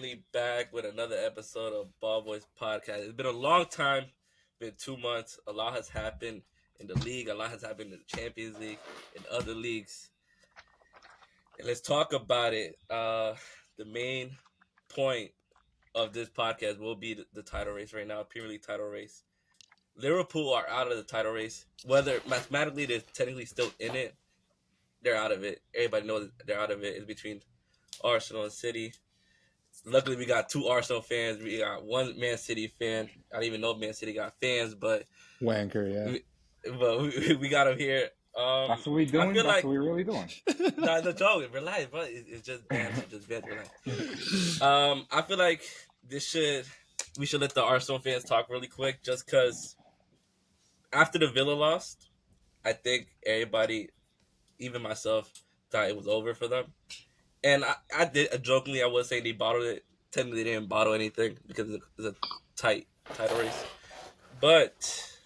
finally back with another episode of Ball Boys Podcast. It's been a long time, been 2 months. A lot has happened in the league, a lot has happened in the Champions League, in other leagues. And let's talk about it. The main point of this podcast will be the title race right now, Premier League title race. Liverpool are out of the title race. Whether mathematically they're technically still in it, they're out of it. Everybody knows they're out of it. It's between Arsenal and City. Luckily, we got two Arsenal fans. We got one Man City fan. I don't even know if Man City got fans, but Wanker, yeah. we got them here. That's what we doing. I feel That's like what we really doing. nah, the joke. Relax, bro. It's just banter. Just banter. Relax. I feel like we should let the Arsenal fans talk really quick, just because after the Villa lost, I think everybody, even myself, thought it was over for them. And I did jokingly, I was saying they bottled it. Technically, they didn't bottle anything because it's a tight title race. But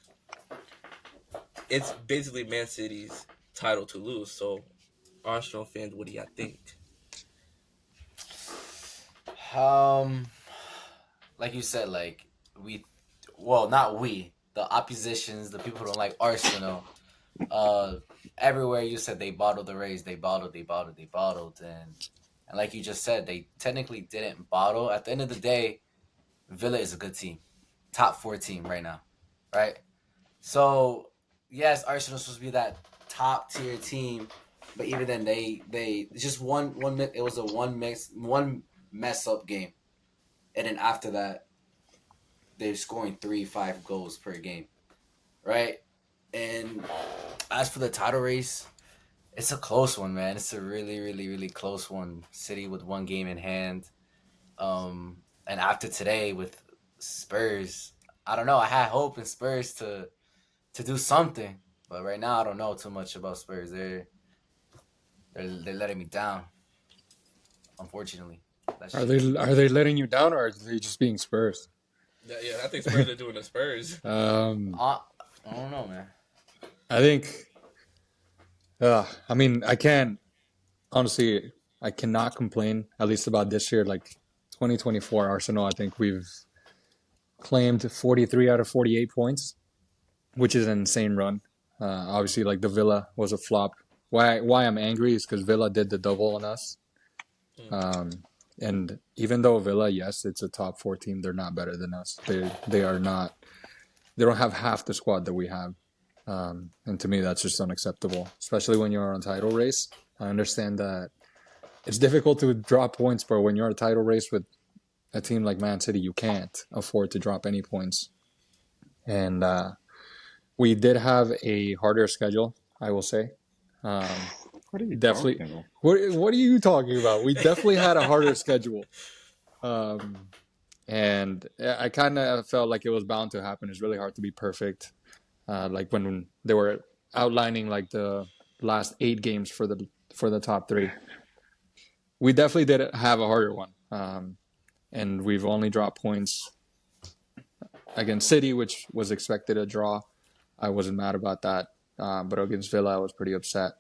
it's basically Man City's title to lose. So, Arsenal fans, what do y'all think? Like you said, not we, the oppositions, the people who don't like Arsenal. Everywhere you said they bottled the race, they bottled, and like you just said, they technically didn't bottle. At the end of the day, Villa is a good team, top 4 team right now, right? So yes, Arsenal's supposed to be that top tier team, but even then, they just one it was a one mess up game, and then after that, they're scoring 3-5 goals per game, right? And as for the title race, it's a close one, man. It's a really, really, really close one. City with 1 game in hand. And after today with Spurs, I don't know. I had hope in Spurs to do something, but right now I don't know too much about Spurs. They're letting me down, unfortunately. Are they letting you down, or are they just being Spurs? Yeah, I think Spurs are doing the Spurs. I don't know, man. I think. I can't. Honestly, I cannot complain. At least about this year, like 2024 Arsenal. I think we've claimed 43 out of 48 points, which is an insane run. Obviously, like the Villa was a flop. Why I'm angry is because Villa did the double on us. And even though Villa, yes, it's a top 4 team, they're not better than us. They are not. They don't have half the squad that we have. And to me, that's just unacceptable, especially when you're on a title race. I understand that it's difficult to drop points, but when you're on a title race with a team like Man City, you can't afford to drop any points. And we did have a harder schedule, I will say. What are you Definitely. talking about? What are you talking about? We definitely had a harder schedule. And I kind of felt like it was bound to happen. It's really hard to be perfect. Like when they were outlining like the last 8 games for the top 3, we definitely did have a harder one. And we've only dropped points against City, which was expected a draw. I wasn't mad about that. But against Villa, I was pretty upset,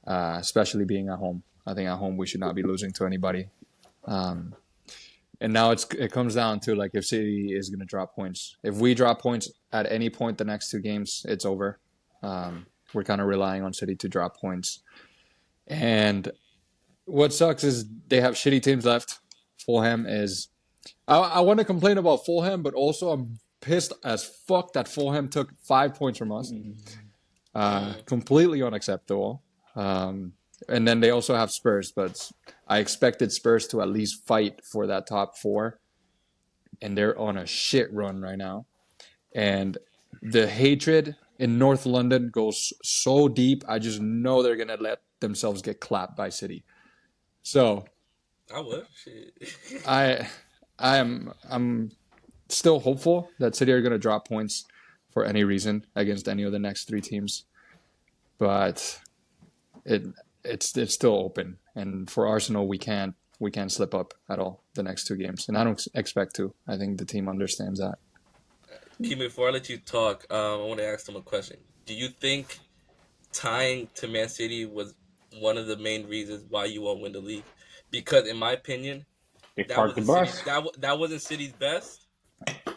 especially being at home. I think at home we should not be losing to anybody. And now it comes down to like if City is going to drop points. If we drop points at any point the next 2 games, it's over. We're kind of relying on City to drop points. And what sucks is they have shitty teams left. Fulham is... I want to complain about Fulham, but also I'm pissed as fuck that Fulham took 5 points from us. Completely unacceptable. And then they also have Spurs, but I expected Spurs to at least fight for that top 4. And they're on a shit run right now. And the hatred in North London goes so deep, I just know they're going to let themselves get clapped by City. So I would. Shit. I'm still hopeful that City are going to drop points for any reason against any of the next 3 teams. But it's still open, and for Arsenal, we can't slip up at all the next 2 games, and I don't expect to. I think the team understands that. Kim, before I let you talk, I want to ask them a question. Do you think tying to Man City was one of the main reasons why you won't win the league? Because in my opinion, They that parked the wasn't City's bus. that wasn't City's best,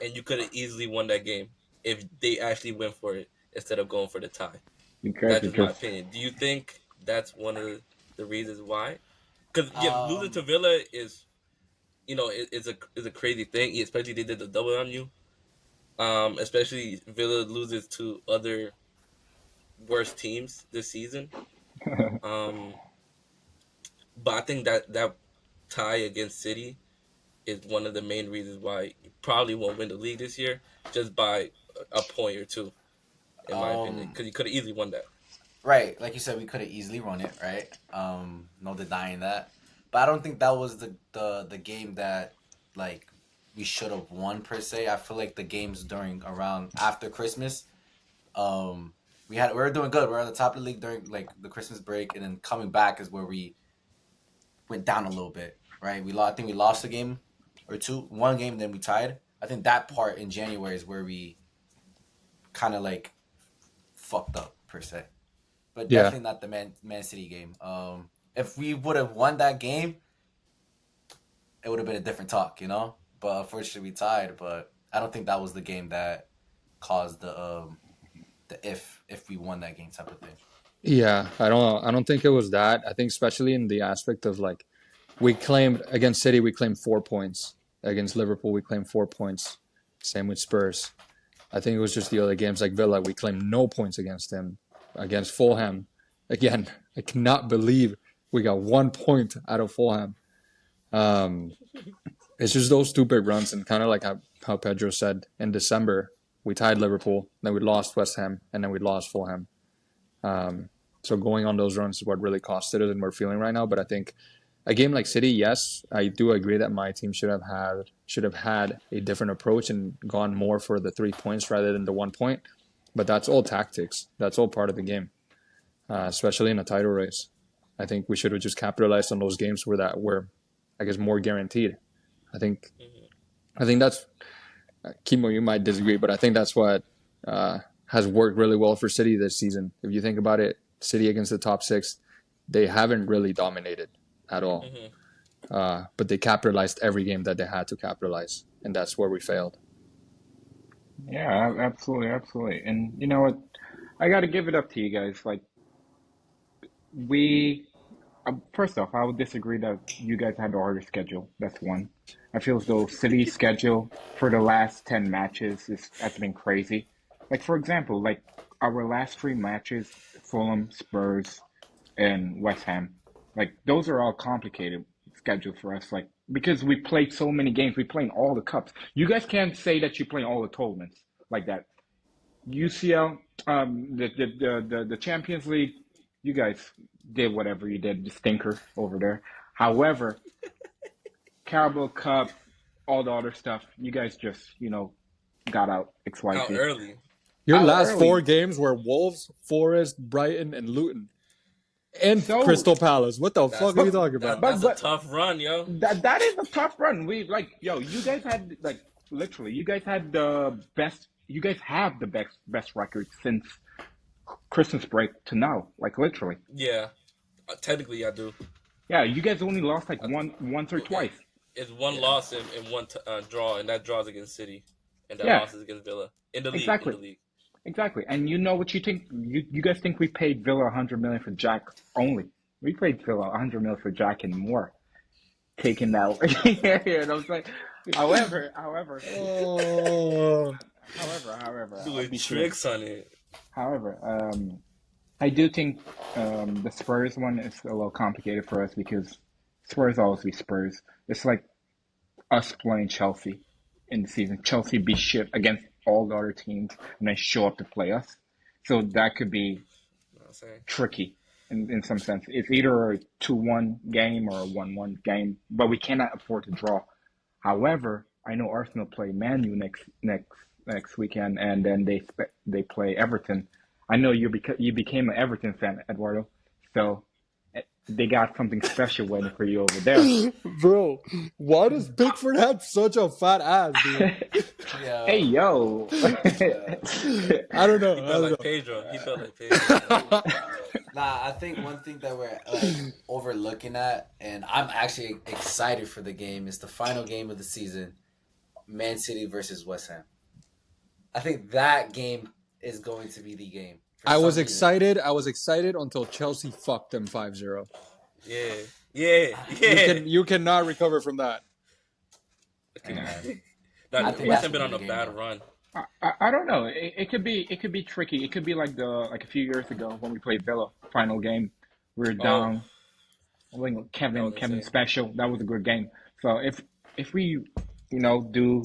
and you could have easily won that game if they actually went for it instead of going for the tie. You guys That's are just my just opinion. Do you think that's one of the reasons why? Because losing to Um, Villa is, is a crazy thing. Especially they did the double on you. Especially Villa loses to other worst teams this season. Um, but I think that tie against City is one of the main reasons why you probably won't win the league this year, just by a point or two, in my opinion. um, Because you could have easily won that. right, like you said, we could have easily run it, right? No denying that. But I don't think that was the game that like we should have won per se. I feel like the games during around after Christmas, um, we were doing good. We were at the top of the league during like the Christmas break, and then coming back is where we went down a little bit, right? I think we lost a game or two, one game, then we tied. I think that part in January is where we kind of like fucked up per se, but Yeah, definitely not the Man City game. If we would have won that game, it would have been a different talk, you know. But unfortunately, we tied. But I don't think that was the game that caused the if we won that game type of thing. yeah. I don't think it was that. I think especially in the aspect of like we claimed against City, we claimed 4 points. Against Liverpool, we claimed 4 points. Same with Spurs. I think it was just the other games like Villa, we claimed no points against them. Against Fulham, again, I cannot believe we got 1 point out of Fulham. Um, it's just those stupid runs, and kind of like how Pedro said in December, we tied Liverpool, then we lost West Ham, and then we lost Fulham. Um, so going on those runs is what really costed us, and we're feeling right now. But I think a game like City, yes, I do agree that my team should have had a different approach and gone more for the 3 points rather than the 1 point. But that's all tactics. That's all part of the game, especially in a title race. I think we should have just capitalized on those games where I guess more guaranteed. I think I think that's Kimo. You might disagree, but I think that's what has worked really well for City this season. If you think about it, City against the top six, they haven't really dominated at all. But they capitalized every game that they had to capitalize, and that's where we failed. yeah, absolutely, absolutely. And you know what? I got to give it up to you guys. Like we, first off, I would disagree that you guys had the harder schedule. That's one. I feel as though City's schedule for the last 10 matches has been crazy. Like for example, like our last three matches, Fulham, Spurs, and West Ham. Like those are all complicated schedules for us. Like because we played so many games, we played all the cups. You guys can't say that you play all the tournaments like that. UCL, the Champions League, you guys did whatever you did, the stinker over there. However, Carabao Cup, all the other stuff, you guys just got out Out XYZ early. Your out last four early. games were Wolves, Forest, Brighton, and Luton, and So, Crystal Palace. What the That's fuck are you talking that. about? but That's a but tough run, yo. that is a tough run. We like yo, you guys had like literally, you guys had the best. You guys have the best record since Christmas break to now. Like literally, Yeah, technically I do. yeah. You guys only lost like Uh, once or it, twice. it's one Yeah. loss and one draw, and that draws against City, and that Yeah, loss is against Villa in the league. In exactly, the league. exactly. And you know what you think? You guys think we paid Villa 100 million for Jack only? We paid Villa 100 million for Jack and more. Taking that, you know what I'm saying? However, Oh, I'll Doing be clear. tricks on it. However, I do think the Spurs one is a little complicated for us because Spurs always be Spurs. It's like us playing Chelsea in the season. Chelsea be shit against all the other teams and then show up to play us. So that could be You know what I'm saying? tricky in some sense. It's either a 2-1 game or a 1-1 game, but we cannot afford to draw. However, I know Arsenal play Man U next weekend, and then they play Everton. I know you became an Everton fan, Eduardo, so they got something special waiting for you over there. bro, why does Pickford have such a fat ass, dude? Hey Yeah. yo, I don't know. He I built don't like know. Pedro. He built like Pedro. Nah, I think one thing that we're like overlooking at, and I'm actually excited for the game, is the final game of the season, Man City versus West Ham. I think that game is going to be the game for I was some reason. excited. I was excited until Chelsea fucked them 5-0. Yeah, yeah, You yeah. cannot recover from that. Yeah. Nah, I think West that's Ham gonna been be on the a game, bad though. run. I don't know. It could be tricky. It could be like a few years ago when we played Villa final game. We were Oh, down. I think that was Kevin insane. special. That was a good game. So if we do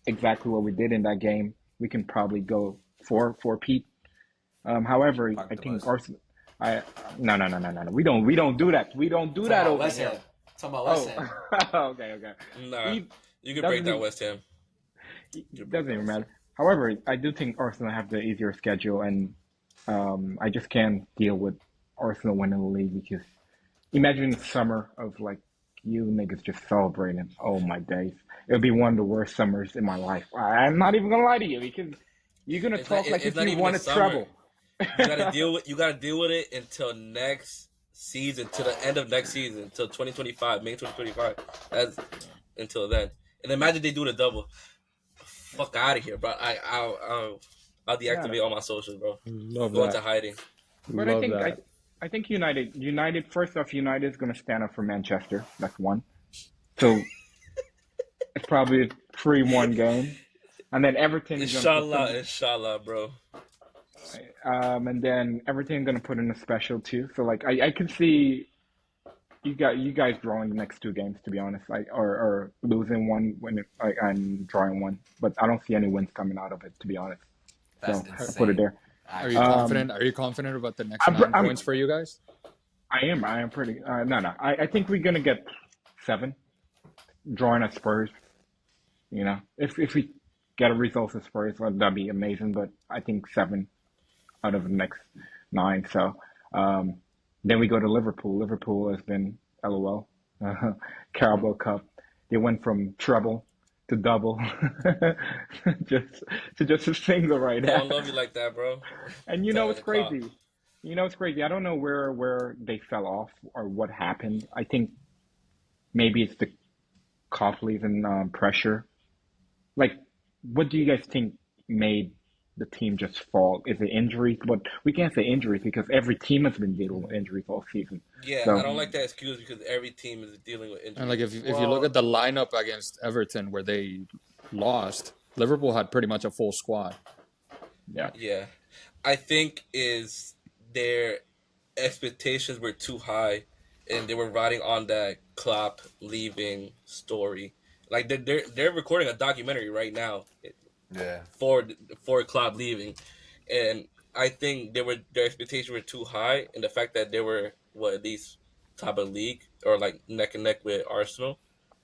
exactly what we did in that game, we can probably go for Pete. However, Park I the think bus. Arsenal. I no. We don't do that. We don't do Talking that about over West here. Ham. Talking about West Oh, Ham. okay. Nah, He you can break doesn't down even West Ham. You it can break doesn't down even West Ham. matter. However, I do think Arsenal have the easier schedule, and I just can't deal with Arsenal winning the league because imagine the summer of like you niggas just celebrating. Oh my days, it would be one of the worst summers in my life. I'm not even gonna lie to you because you're gonna It's not. talk like It's if not you even the won a summer. treble. You gotta deal with. You gotta deal with it until next season, to the end of next season, until 2025, May 2025. That's until then. And imagine they do the double. Fuck out of here, bro. I'll Yeah, deactivate all my socials, bro. Love Go into that. hiding. but I Love think that. I think United first off, United is gonna stand up for Manchester. That's one. So it's probably a 3-1 game. And then Everton is going to put Inshallah, some, inshallah, bro. and then Everton going to put in a special too. So like I can see you guys drawing the next two games to be honest, like or losing one when like and drawing one, but I don't see any wins coming out of it to be honest. That's So put it insane. there. Are you Actually. Um, confident? Are you confident about the next I'm, 9 points for you guys? I am pretty. No. I think we're gonna get 7 drawing at Spurs. You know, if we get a result at Spurs, well, that'd be amazing. But I think 7 out of the next 9. So um, then we go to Liverpool. Liverpool has been LOL. Carabao Cup. They went from treble to double, just just a single right They don't now. love you like that, bro. And you know Tell it's the call. crazy. You know it's crazy. I don't know where they fell off or what happened. I think maybe it's the Copley's and pressure. Like, what do you guys think made the team just fall? Is it injuries? But we can't say injuries because every team has been dealing with injuries all season. Yeah, I So don't like that excuse because every team is dealing with And like injuries. if you look Well, at the lineup against Everton where they lost, Liverpool had pretty much a full squad. yeah. Yeah, I think is their expectations were too high, and they were riding on that Klopp leaving story. Like they're recording a documentary right now yeah. for for Klopp leaving, and I think their expectations were too high, and the fact that they were at least top of the league or like neck and neck with Arsenal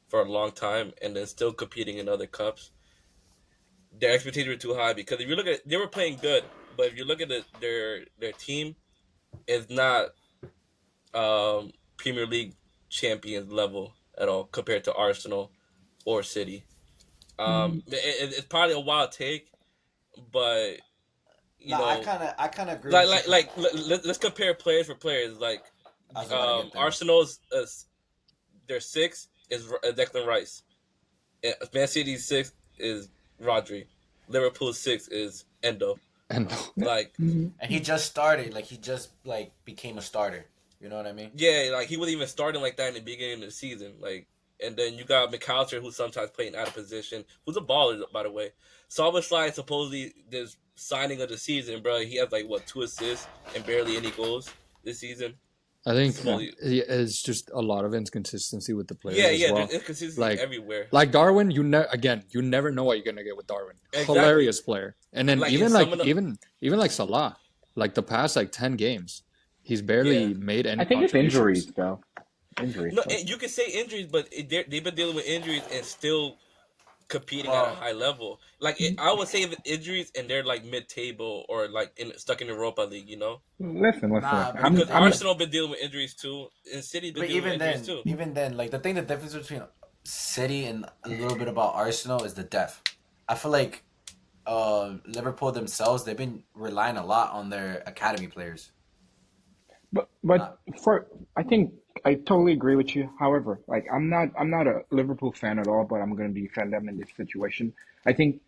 for a long time, and then still competing in other cups. Their expectations were too high because if you look at they were playing good, but if you look at their team, it's not Premier League champions level at all compared to Arsenal or City. It's probably a wild take, but you Nah, I know, kind of, I kind of agree with you. let's compare players for players. Like I was about to get there. Arsenal's their 6 is Declan Rice. Man City's 6 is Rodri. Liverpool's 6 is Endo. And Like And he just started. Like he just like became a starter. You know what I mean? yeah, like he wasn't even starting like that in the beginning of the season. Like, and then you got McAllister, who's sometimes playing out of position, who's a baller by the way. Salvaslide supposedly this signing of the season, bro. He has like what 2 assists and barely any goals this season. I think Yeah. Supposedly, it's just a lot of inconsistency with the players yeah, as yeah. There's well. inconsistency Like everywhere. like Darwin, you never know what you're gonna get with Darwin. Exactly. Hilarious player. And then Like in some of the even like Salah, like the past like 10 games, he's barely yeah. made any I think it's injuries contributions. though. Injuries. No, Like, you can say injuries, but they've been dealing with injuries and still competing at a Well, high level. Like I would say if it's injuries and they're like mid-table or like stuck in the Europa League, you know. nah, listen. but I'm Because even I'm then, Arsenal been dealing with injuries too, and City's been but dealing with injuries too. even then, like the difference between City and a little bit about Arsenal is the depth. I feel like Liverpool themselves, they've been relying a lot on their academy players. But Not for I think I totally agree with you. However, like I'm not a Liverpool fan at all, but I'm going to defend them in this situation. I think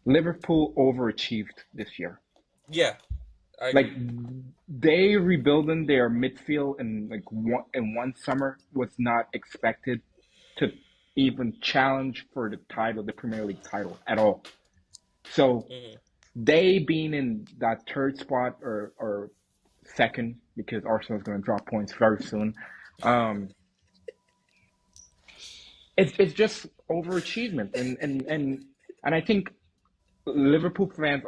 Liverpool overachieved this year. Yeah, I Like agree. they rebuilding their midfield in one summer was not expected to even challenge for the title, the Premier League title at all. So Hmm. they being in that third spot or second because Arsenal's going to drop points very soon. Um, it's just overachievement, and I think Liverpool fans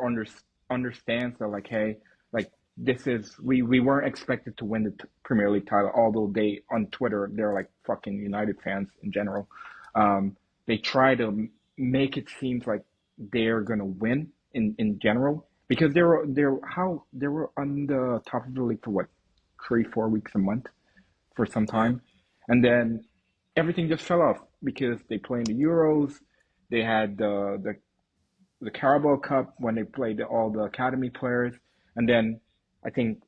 understands that like, hey, like this is we weren't expected to win the Premier League title, although they on Twitter they're like fucking United fans in general. They try to make it seem like they're gonna win in general because they were on the top of the league for what 3-4 weeks a month for some Yeah. time, and then everything just fell off because they play in the Euros. They had the Carabao Cup when they played all the academy players, and then I think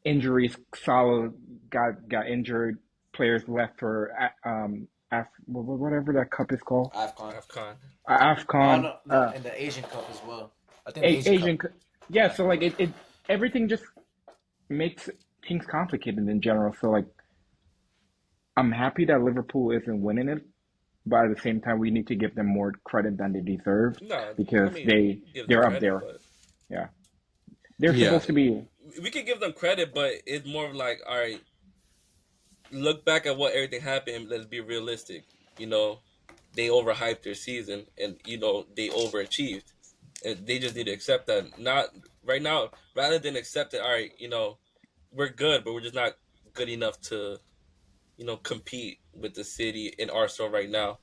injuries. Salah got injured. Players left for whatever that cup is called, AFCON. Afcon. Oh Afcon, no, no, and the Asian Cup as well. I think the Asian Cup. Asian. Yeah, so like AFCON. it everything just makes things complicated in general. So like I'm happy that Liverpool isn't winning it, but at the same time we need to give them more credit than they deserve No, I because mean they give them they're up credit, there. but Yeah, they're Yeah. supposed to be. we could give them credit, but it's more of like, all right, look back at what everything happened. Let's be realistic. You know, they overhyped their season, and they overachieved, and they just need to accept that. Not right now, rather than accept it. All right, we're good, but we're just not good enough to compete with the City and Arsenal right now.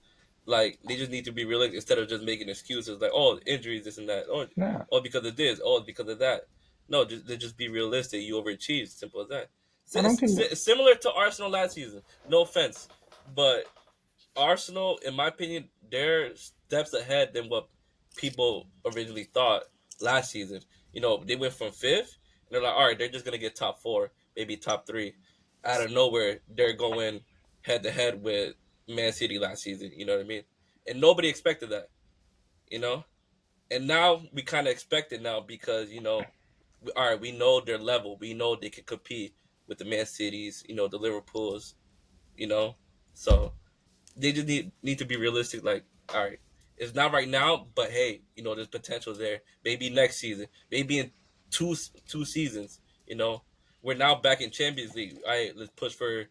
Like they just need to be realistic instead of just making excuses like, oh, injuries, this and that, Yeah, oh, because of this, oh, it's because of that. No, just be realistic. You overachieved. Simple as that. I don't think. Similar to Arsenal last season. No offense, but Arsenal, in my opinion, they're steps ahead than what people originally thought last season. They went from fifth, and they're like, all right, they're just gonna get top four, maybe top three. Out of nowhere, they're going head to head with Man City last season. You know what I mean? And nobody expected that. You know, and now we kind of expect it now because all right, we know their level. We know they can compete with the Man Cities. The Liverpools. You know, so they just need to be realistic. Like, all right, it's not right now, but hey, there's potential there. Maybe next season, maybe in two seasons. We're now back in Champions League. All right, let's push for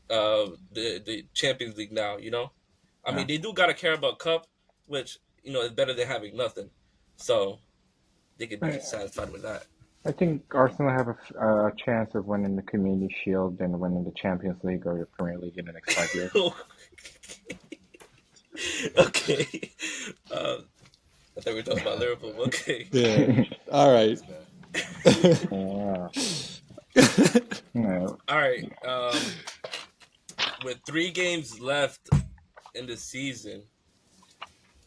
the Champions League now. I Yeah, mean, they do got a Carabao Cup, which is better than having nothing. So they could be I, satisfied with that. I think Arsenal have a chance of winning the Community Shield and winning the Champions League or the Premier League in the next 5 years. Okay. Uh, I thought we were talking about Liverpool. Okay. Yeah. All right. That's bad. Yeah, yeah, All right. With 3 games left in the season,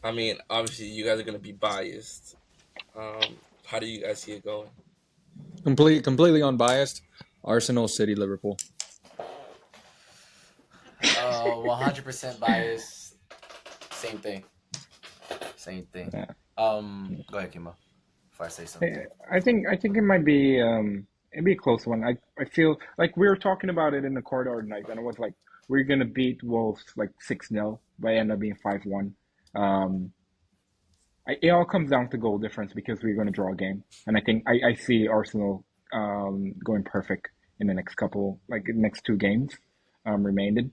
I mean, obviously you guys are gonna be biased. How do you guys see it going? Completely unbiased. Arsenal, City, Liverpool. 100% bias. Same thing. Same thing. yeah. Go ahead, Kimo. Before I say Yeah, something. I think it might be it'd be a close one. I feel like we were talking about it in the corridor tonight, and it was like we're gonna beat Wolves like 6-0, but it ended up being 5-1. Um, it all comes down to goal difference because we're gonna draw a game, and I think I see Arsenal going perfect in the next couple, like the next 2 games remaining.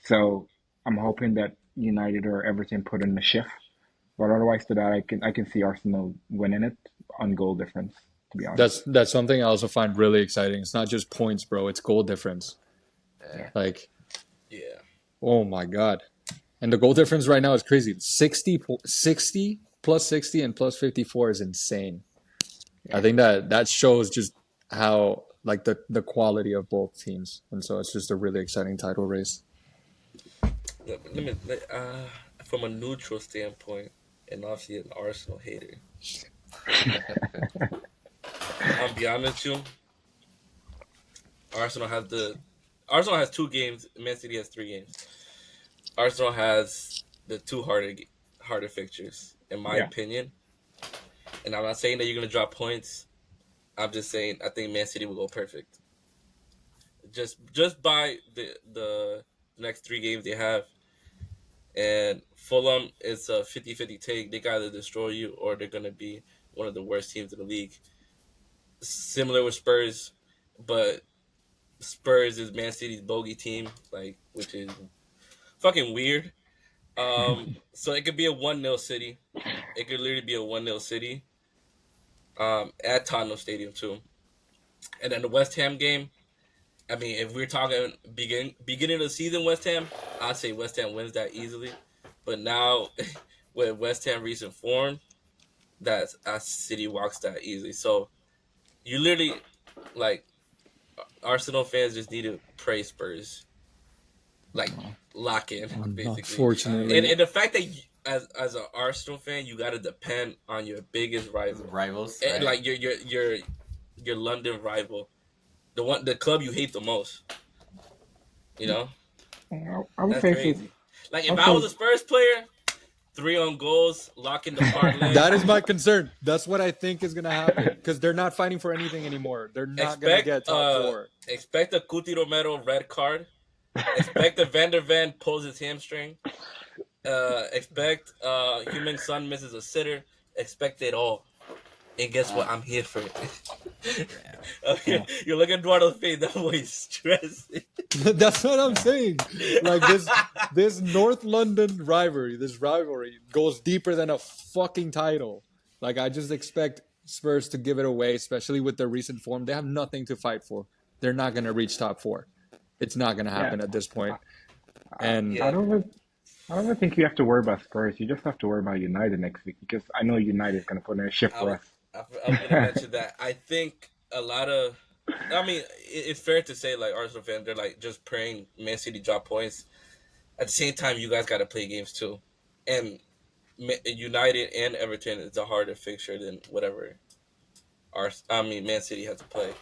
So I'm hoping that United or Everton put in the shift. But otherwise to that, I can see Arsenal winning it on goal difference, to be honest. That's something I also find really exciting. It's not just points, bro. It's goal difference. Yeah. Yeah. Like, Yeah. oh my god. And the goal difference right now is crazy. 60 plus 60 and plus 54 is insane. I Yeah. think that shows just how like the quality of both teams. And so it's just a really exciting title race. From a neutral standpoint, and obviously an Arsenal hater, I'll be honest with you. Arsenal has the Arsenal has 2 games. Man City has 3 games. Arsenal has the two harder fixtures, in my Yeah. opinion. And I'm not saying that you're gonna drop points. I'm just saying I think Man City will go perfect. Just by the next 3 games they have, and Fulham is a 50-50 take. They gotta destroy you, or they're gonna be one of the worst teams in the league. Similar with Spurs, but Spurs is Man City's bogey team, like, which is fucking weird. So it could be a 1-0 City. It could literally be a 1-0 City. At Tottenham Stadium too. And then the West Ham game. I mean, if we're talking beginning of the season, West Ham, I'd say West Ham wins that easily. But now, with West Ham recent form, that's City walks that easily. So you literally, like, Arsenal fans just need to pray Spurs, like, lock in basically. Unfortunately, And the fact that as an Arsenal fan, you got to depend on your biggest rival, Rivals, and, right? like your London rival, the club you hate the most. You know, I would that's say so. crazy. Like, I if would I was say a Spurs player, 3 on goals, locking the parlay. that is my concern. That's what I think is gonna happen because they're not fighting for anything anymore. They're not gonna expect get top four. expect a Cuti Romero red card. Expect the Van der Ven pulls his hamstring. Expect Human Son misses a sitter. Expect it all. And guess what? I'm here for it. Okay, you're looking at Eduardo's face. That boy is stressing. That's what I'm saying. Like this North London rivalry goes deeper than a fucking title. Like I just expect Spurs to give it away, especially with their recent form. They have nothing to fight for. They're not gonna reach top four. It's not gonna yeah. happen at this point. I, And I Yeah, don't. I don't think you have to worry about Spurs. You just have to worry about United next week because I know United is going to put in a shift I for was us. I was gonna mention that. I think a lot of. I mean, it's fair to say, like, Arsenal fans, they're like just praying Man City drop points. At the same time, you guys got to play games too, and United and Everton is a harder fixture than whatever Man City has to play.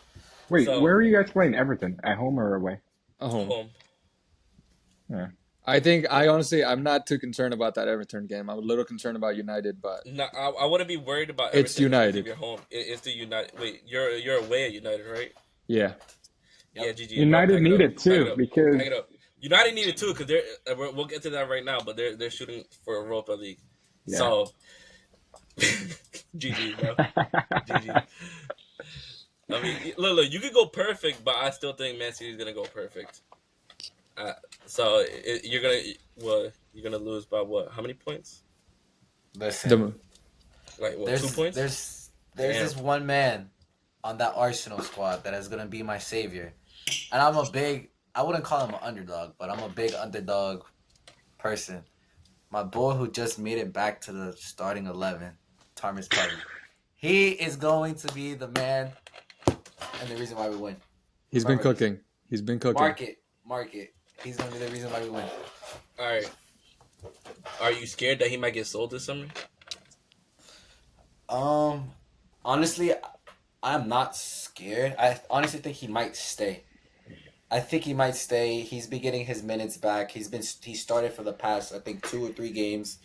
Wait, So where are you guys playing Everton? At home or away? home. home. Yeah. I'm not too concerned about that Everton game. I'm a little concerned about United, but No, I wouldn't be worried about it's Everton just because of United. your home. It's the United. Wait, you're away at United, right? Yeah. Yeah, Yep. GG, bro. United Pack it need up. it Pack it too up. because Pack it up. United needed too because we'll get to that right now. But they're shooting for Europa League. yeah. So GG, bro. GG. I mean, look, you could go perfect, but I still think Man City's gonna go perfect. So you're gonna lose by what? How many points? Listen, The Like, what? 2 there's points? there's there's Damn. this one man on that Arsenal squad that is gonna be my savior, and I'm a big. I wouldn't call him an underdog, but I'm a big underdog person. My boy who just made it back to the starting 11, Thomas Partey. He is going to be the man and the reason why we win. He's been Remember this. cooking. He's been cooking. Mark it. He's going to be the reason why we win. All right. Are you scared that he might get sold this summer? Honestly, I'm not scared. I honestly think he might stay. I think he might stay. He's been getting his minutes back. He started for the past, I think, 2 or 3 games,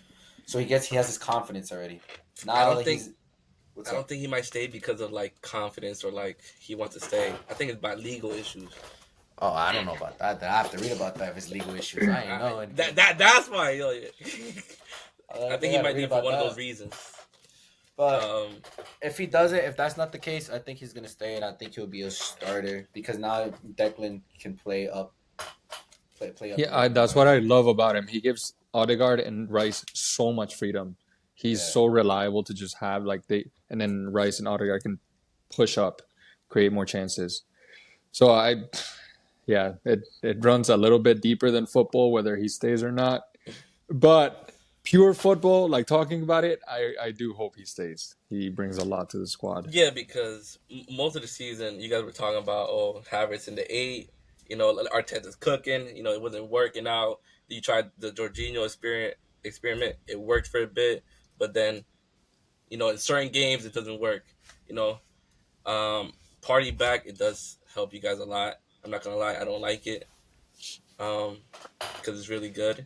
so he has his confidence already. I Now don't that think he's I don't think he might stay because of, like, confidence or, like, he wants to stay. I think it's by legal issues. Oh, I don't know about that. I have to read about that if it's legal issues. I ain't know anything. That's why. Yo, I think he gotta might read do it for about one of that. those reasons. But if he doesn't, if that's not the case, I think he's gonna stay, and I think he'll be a starter because now Declan can play up. Play up. Yeah, that's what I love about him. He gives Odegaard and Rice so much freedom. He's Yeah. so reliable to just have and then Rice and Odegaard can push up, create more chances. So it runs a little bit deeper than football, whether he stays or not. But pure football, like talking about it, I do hope he stays. He brings a lot to the squad. Yeah, because most of the season, you guys were talking about, Havertz in the 8. Arteta's cooking. It wasn't working out. You tried the Jorginho experiment. It worked for a bit, but then, in certain games, it doesn't work. Party back, it does help you guys a lot. I'm not gonna lie, I don't like it. Because it's really good.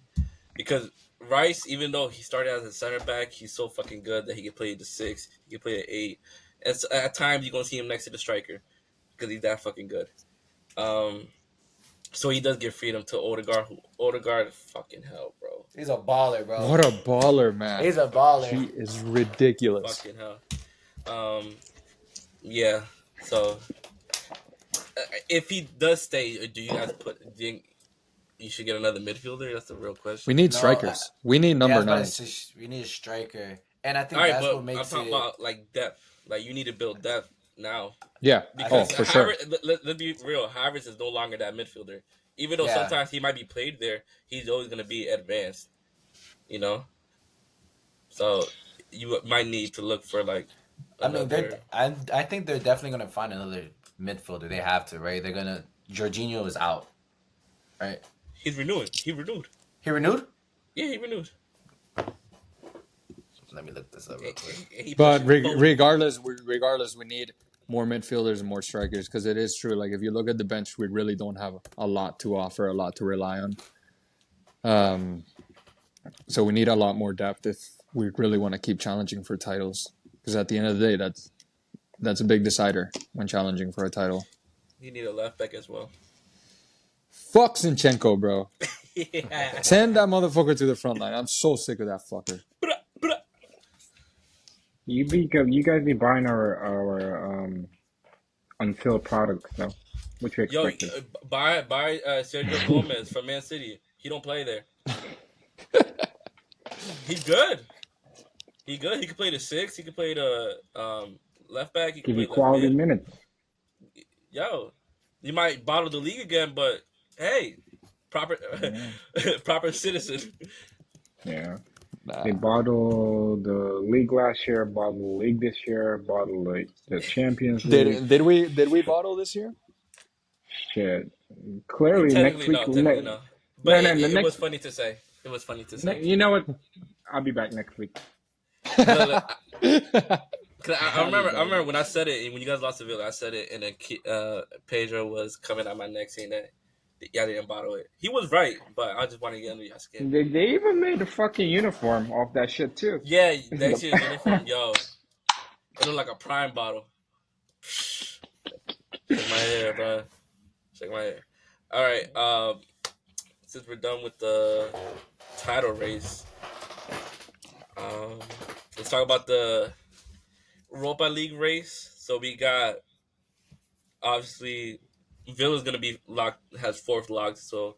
Because Rice, even though he started as a center back, he's so fucking good that he can play the 6, he can play the 8. And so at times you're gonna see him next to the striker because he's that fucking good. So he does give freedom to Odegaard. Odegaard, fucking hell, bro. He's a baller, bro. What a baller, man. He's a baller. He is ridiculous. Fucking hell. Yeah. So if he does stay, do you guys think you should get another midfielder? That's the real question. We need strikers. We need number 9s. We need a striker, and I think All right, that's but what makes I'm talking it. about like depth. Like you need to build depth now. Yeah. Because for sure. let's be real. Havertz is no longer that midfielder. Even though sometimes he might be played there, he's always going to be advanced. You know? So you might need to look for like another... I think they're definitely going to find another midfielder. They have to, right? They're going to... Jorginho is out, right? He's renewing. He renewed. He renewed? Yeah, he renewed. Let me look this up real quick. But regardless, we need more midfielders and more strikers because it is true. Like if you look at the bench, we really don't have a lot to offer, a lot to rely on. So we need a lot more depth if we really want to keep challenging for titles. Because at the end of the day, that's a big decider when challenging for a title. You need a left back as well. Fuck Zinchenko, bro. Yeah. Send that motherfucker to the front line. I'm so sick of that fucker. You guys be buying our unfilled products though. What you expecting? Buy Sergio Gomez from Man City. He don't play there. He's good. He good. He can play the 6. He can play the left back. He can Give play you quality minutes. Yo, you might bottle the league again, but hey, proper citizen. Yeah. Nah. They bottled the league last year, bottled the league this year, bottled the Champions League. Did we bottle this year? Shit. Clearly next week. No. But it was funny to say. It was funny to say. You know what? I'll be back next week. I remember when I said it, when you guys lost to Villa, I said it, and then Pedro was coming at my neck saying that y'all didn't bottle it. He was right, but I just want to get under your skin. They even made a fucking uniform off that shit too. Yeah, that shit uniform, yo. It looked like a Prime bottle. Shake my hair, bro. Shake my hair. All right, since we're done with the title race, let's talk about the Europa League race. So we got, obviously, Villa's going to be locked, has 4th locked, so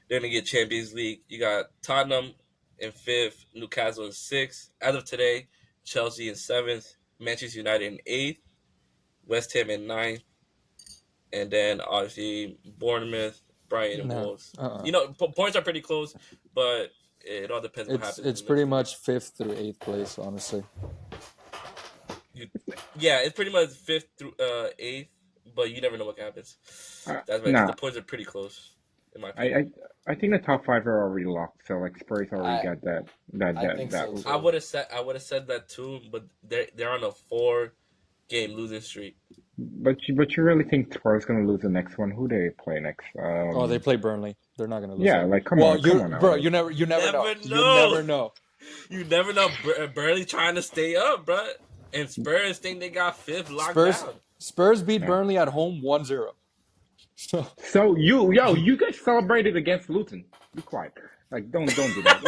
they're going to get Champions League. You got Tottenham in 5th, Newcastle in 6th. As of today, Chelsea in 7th, Manchester United in 8th, West Ham in 9th, and then obviously Bournemouth, Brighton, and Wolves. You know, points are pretty close, but it all depends what happens. It's pretty much 5th through 8th place, honestly. Yeah, it's pretty much 5th through 8th, but you never know what happens. That's right. The points are pretty close, in my opinion. I think the top 5 are already locked. So like Spurs already got that. So, I would have said that too, but they're on a 4-game losing streak. But you really think Spurs gonna lose the next one? Who they play next? They play Burnley. They're not gonna lose. Yeah, like come on now. Bro. You never know. You never know. Burnley trying to stay up, bro. And Spurs think they got 5th locked down. Spurs beat Burnley at home 1-0. So you guys celebrated against Luton. Be quiet. Like don't do that.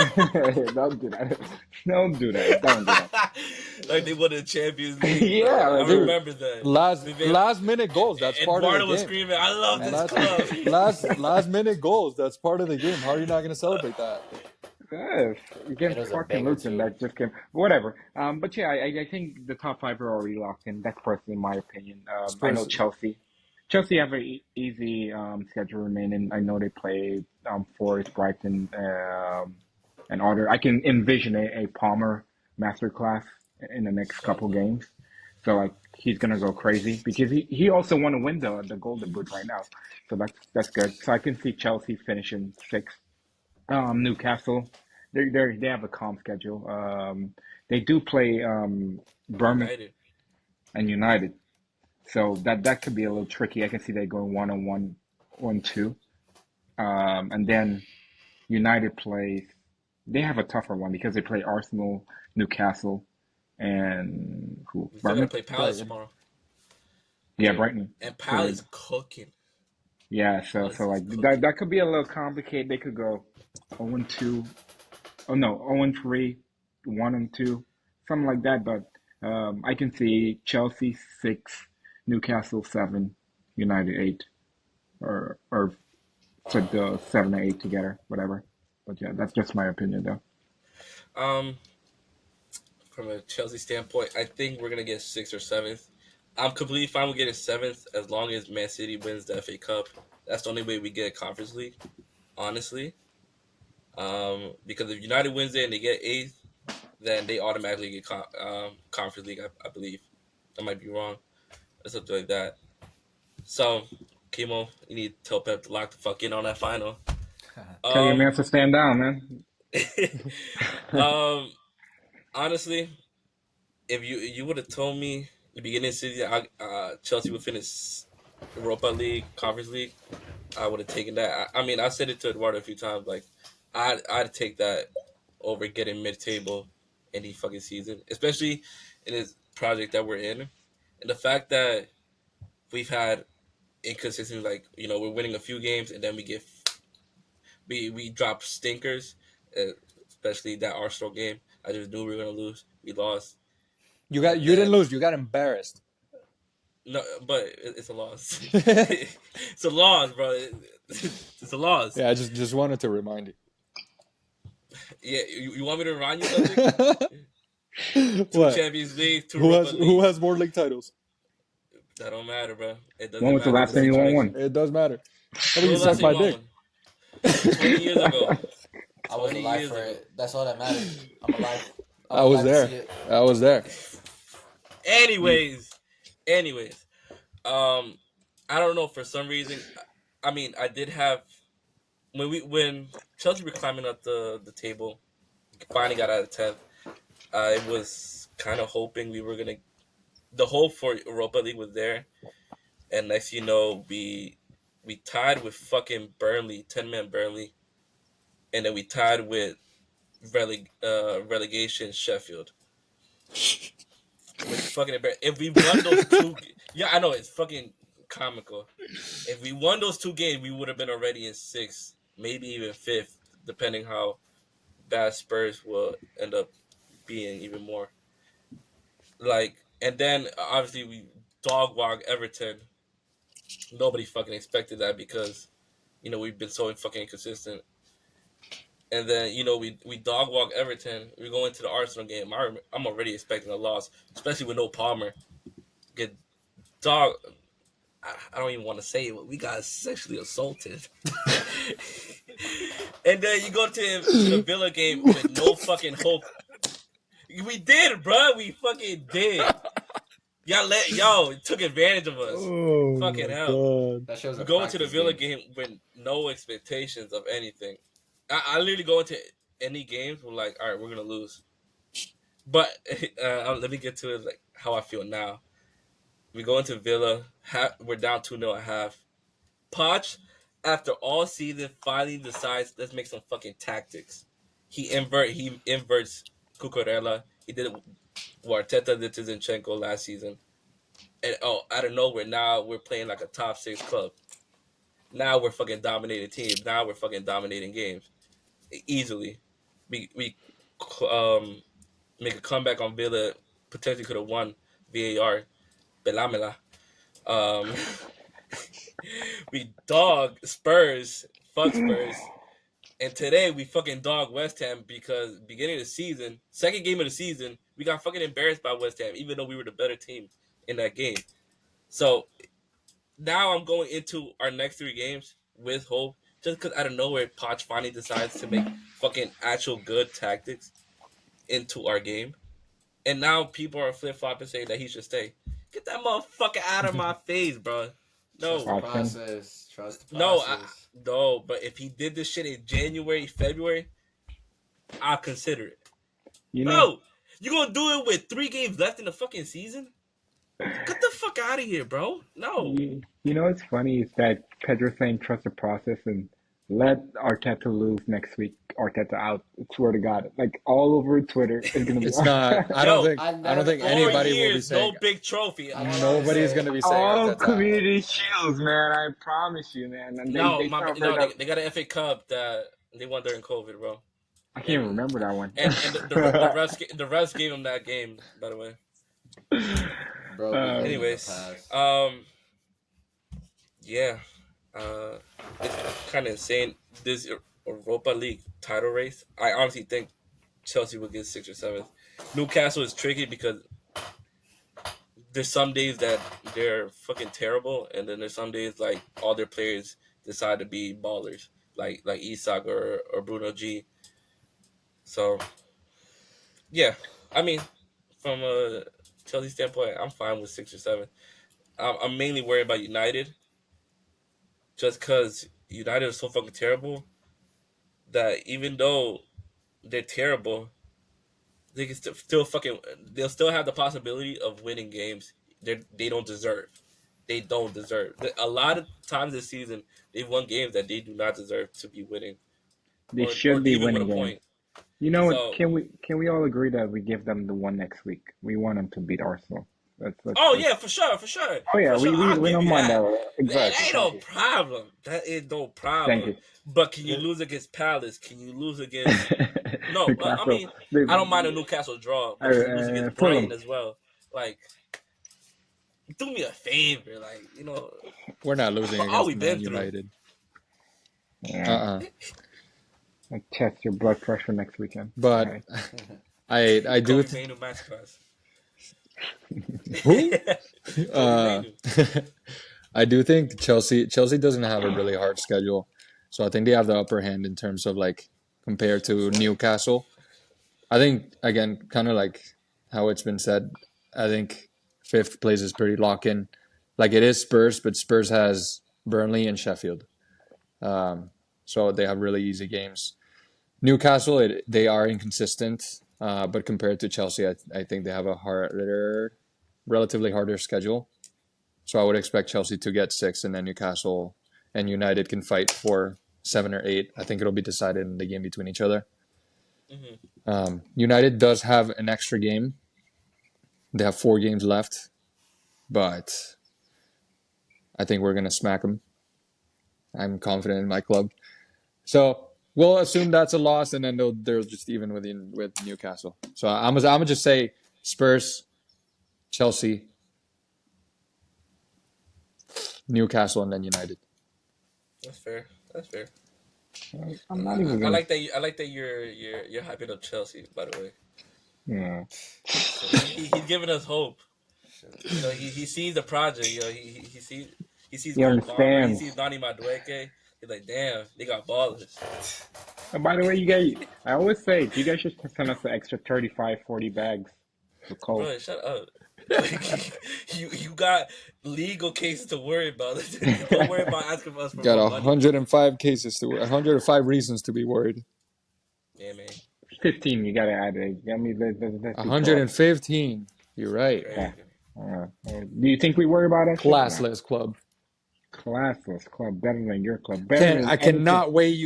Don't do that. Don't do that. Like they won the Champions League. Yeah, I remember that. Last minute goals. That's part of the game. Was screaming, "I love this club." last minute goals. That's part of the game. How are you not going to celebrate that? Against fucking Luton, that just came. Whatever. But yeah, I think the top 5 are already locked in. That's personally my opinion. I know Chelsea. Chelsea have an easy schedule remaining. I know they play Forest, Brighton, and other. I can envision a Palmer masterclass in the next couple games. So like he's gonna go crazy because he also want to win the Golden Boot right now. So that's good. So I can see Chelsea finishing 6th. Newcastle, they have a calm schedule. They do play Bournemouth and United. So that could be a little tricky. I can see they going 1-on-1 0-2. And then United plays. They have a tougher one because they play Arsenal, Newcastle, and who? We still gotta Brighton. play Palace Brighton. tomorrow. Yeah, Brighton. And So Palace cooking. yeah, so Palace is like cooking. that could be a little complicated. They could go 0-2. Oh no, 0-3, 1-2, something like that. But I can see Chelsea 6, Newcastle 7, United 8, or put the 7 and 8 together, whatever. But yeah, that's just my opinion though. Um, from a Chelsea standpoint, I think we're gonna get 6th or 7th. I'm completely fine with getting 7th as long as Man City wins the FA Cup. That's the only way we get a Conference League, honestly. Because if United wins it and they get 8th, then they automatically get Conference League. I believe. I might be wrong. Or something like that. So, Kimo, you need to tell Pep to lock the fuck in on that final. Tell your Um, man to stand down, man. um, honestly, if you would have told me the beginning of the season, Chelsea would finish Europa League, Conference League, I would have taken that. I mean, I said it to Eduardo a few times. Like, I'd take that over getting mid table any fucking season, especially in this project that we're in, and the fact that we've had inconsistency. Like, we're winning a few games and then we drop stinkers, uh, especially that Arsenal game. I just knew we were gonna lose. We lost, and You didn't then lose. You got embarrassed. no, but it's a loss. It's a loss, bro. It's a loss. Yeah, I just wanted to remind you. Yeah, you want me to remind you something? Two What? Champions League, two Europa Who Leagues. has more league titles? That don't matter, bro. It When doesn't was the matter in last this time you won situation. one? It does matter. How about When you was the last suck time my you won dick? one? 20 years ago. I was 20 alive years for ago. it. That's all that mattered. I'm alive. I was To see there. it. I was there. Anyways, I don't know, for some reason. I mean, I did have when Chelsea were climbing up the table, finally got out of 10th. I was kind of hoping we were gonna. The hope for Europa League was there, and next you know we tied with fucking Burnley, 10-man Burnley, and then we tied with relegation Sheffield, which fucking if we won those two, yeah, I know it's fucking comical. If we won those two games, we would have been already in 6th, maybe even 5th, depending how bad Spurs will end up being even more. Like, and then obviously we dog walk Everton. Nobody fucking expected that because we've been so fucking inconsistent. And then we dog walk Everton. We go into the Arsenal game. I'm already expecting a loss, especially with no Palmer. Get dog. I don't even want to say it, but we got sexually assaulted. And then you go to the Villa game with no fucking hope. We did, bro. We fucking did. Y'all took advantage of us. Oh Fucking my hell. god. That shows We a go into the practice Villa game. game with no expectations of anything. I literally go into any games with like, all right, we're gonna lose. But let me get to it, like how I feel now. We go into Villa. We're down 2-0 at half. Poch, after all season, finally decides let's make some fucking tactics. He inverts Cucurella. He did what Arteta did to Zinchenko last season. And out of nowhere, now we're playing like a top 6 club. Now we're fucking dominating teams. Now we're fucking dominating games easily. We make a comeback on Villa. Potentially could have won VAR. Belamela. Um, we dog Spurs. Fuck Spurs. And today we fucking dog West Ham because beginning of the season, second game of the season, we got fucking embarrassed by West Ham, even though we were the better team in that game. So now I'm going into our next 3 games with hope, just because out of nowhere, Poch finally decides to make fucking actual good tactics into our game. And now people are flip flopping saying that he should stay. Get that motherfucker out of my face, bro. Trust the No, Watson. process. Trust the no, process. no. But if he did this shit in January, February, I'll consider it. You know, Bro, you gonna do it with 3 games left in the fucking season? Get the fuck out of here, bro. No. You know what's funny is that Pedro's saying trust the process and let Arteta lose next week. Arteta out. I swear to God, like all over Twitter, it's gonna be It's not. Yo, I I don't never think 4 anybody will be years, no saying. big trophy. I never Nobody's said gonna be saying all Arteta out. community shields, man. I promise you, man. And No, they covered no, up. they got an FA Cup that they won during COVID, bro. I can't even And remember that one. the refs gave him that game, by the way. bro. We live in the Anyways, past. yeah, uh, it's kind of insane. This Europa League title race, I honestly think Chelsea will get 6th or 7th. Newcastle is tricky because there's some days that they're fucking terrible, and then there's some days like all their players decide to be ballers, like Isak or Bruno G. So yeah, I mean, from a Chelsea standpoint, I'm fine with 6 or 7. I'm mainly worried about United, just because United is so fucking terrible that even though they're terrible, they can still fucking they'll still have the possibility of winning games they don't deserve. They don't deserve. A lot of times this season, they've won games that they do not deserve to be winning, They or should be even with winning a games. point. You know what? So, Can we all agree that we give them the one next week? We want them to beat Arsenal. oh Let's yeah, for sure, for sure, Oh yeah, for sure. I'll we give don't you mind that. that. That Exactly. ain't no problem. That is no Thank problem. you. But can you lose against Palace? Can you lose against? No, I Newcastle. mean, I don't mind a Newcastle draw, but can you lose against Brighton Fulham. as well? Like, do me a favor, like We're not losing for all against we've been Man through. United. Yeah. I'll test your blood pressure next weekend. But Alright. I do. Kobe Mainu masterclass. Who? Kobe Mainu. I do think Chelsea doesn't have a really hard schedule, so I think they have the upper hand in terms of like compared to Newcastle. I think again, kind of like how it's been said. I think fifth place is pretty lock in. Like it is Spurs, but Spurs has Burnley and Sheffield, so they have really easy games. Newcastle, they are inconsistent, but compared to Chelsea, I think they have a relatively harder schedule. So I would expect Chelsea to get 6, and then Newcastle and United can fight for 7 or 8. I think it'll be decided in the game between each other. United does have an extra game. They have 4 games left, but I think we're gonna smack them. I'm confident in my club. So we'll assume that's a loss, and then they're just even with Newcastle. So I'm gonna just say Spurs, Chelsea, Newcastle, and then United. That's fair. That's fair. I'm not even I gonna. like that. I like that you're hyping up Chelsea. By the way, Yeah. he's giving us hope. He sees the project. He sees He Cole Palmer. He understands. sees Donny Madueke. He's like, damn, they got ballers. And by the way, you guys, I always say, you guys should send us an extra 35, 40 bags for Cole. Bro, shut up. You got legal cases to worry about. Don't worry about asking us for Got more money. 105 reasons to be worried. Yeah, man. 15, you gotta add it. I mean, let's be 115. You're right. Crazy. Do you think we worry about that? Classless club. Classless club, better than your club. Better than I cannot wait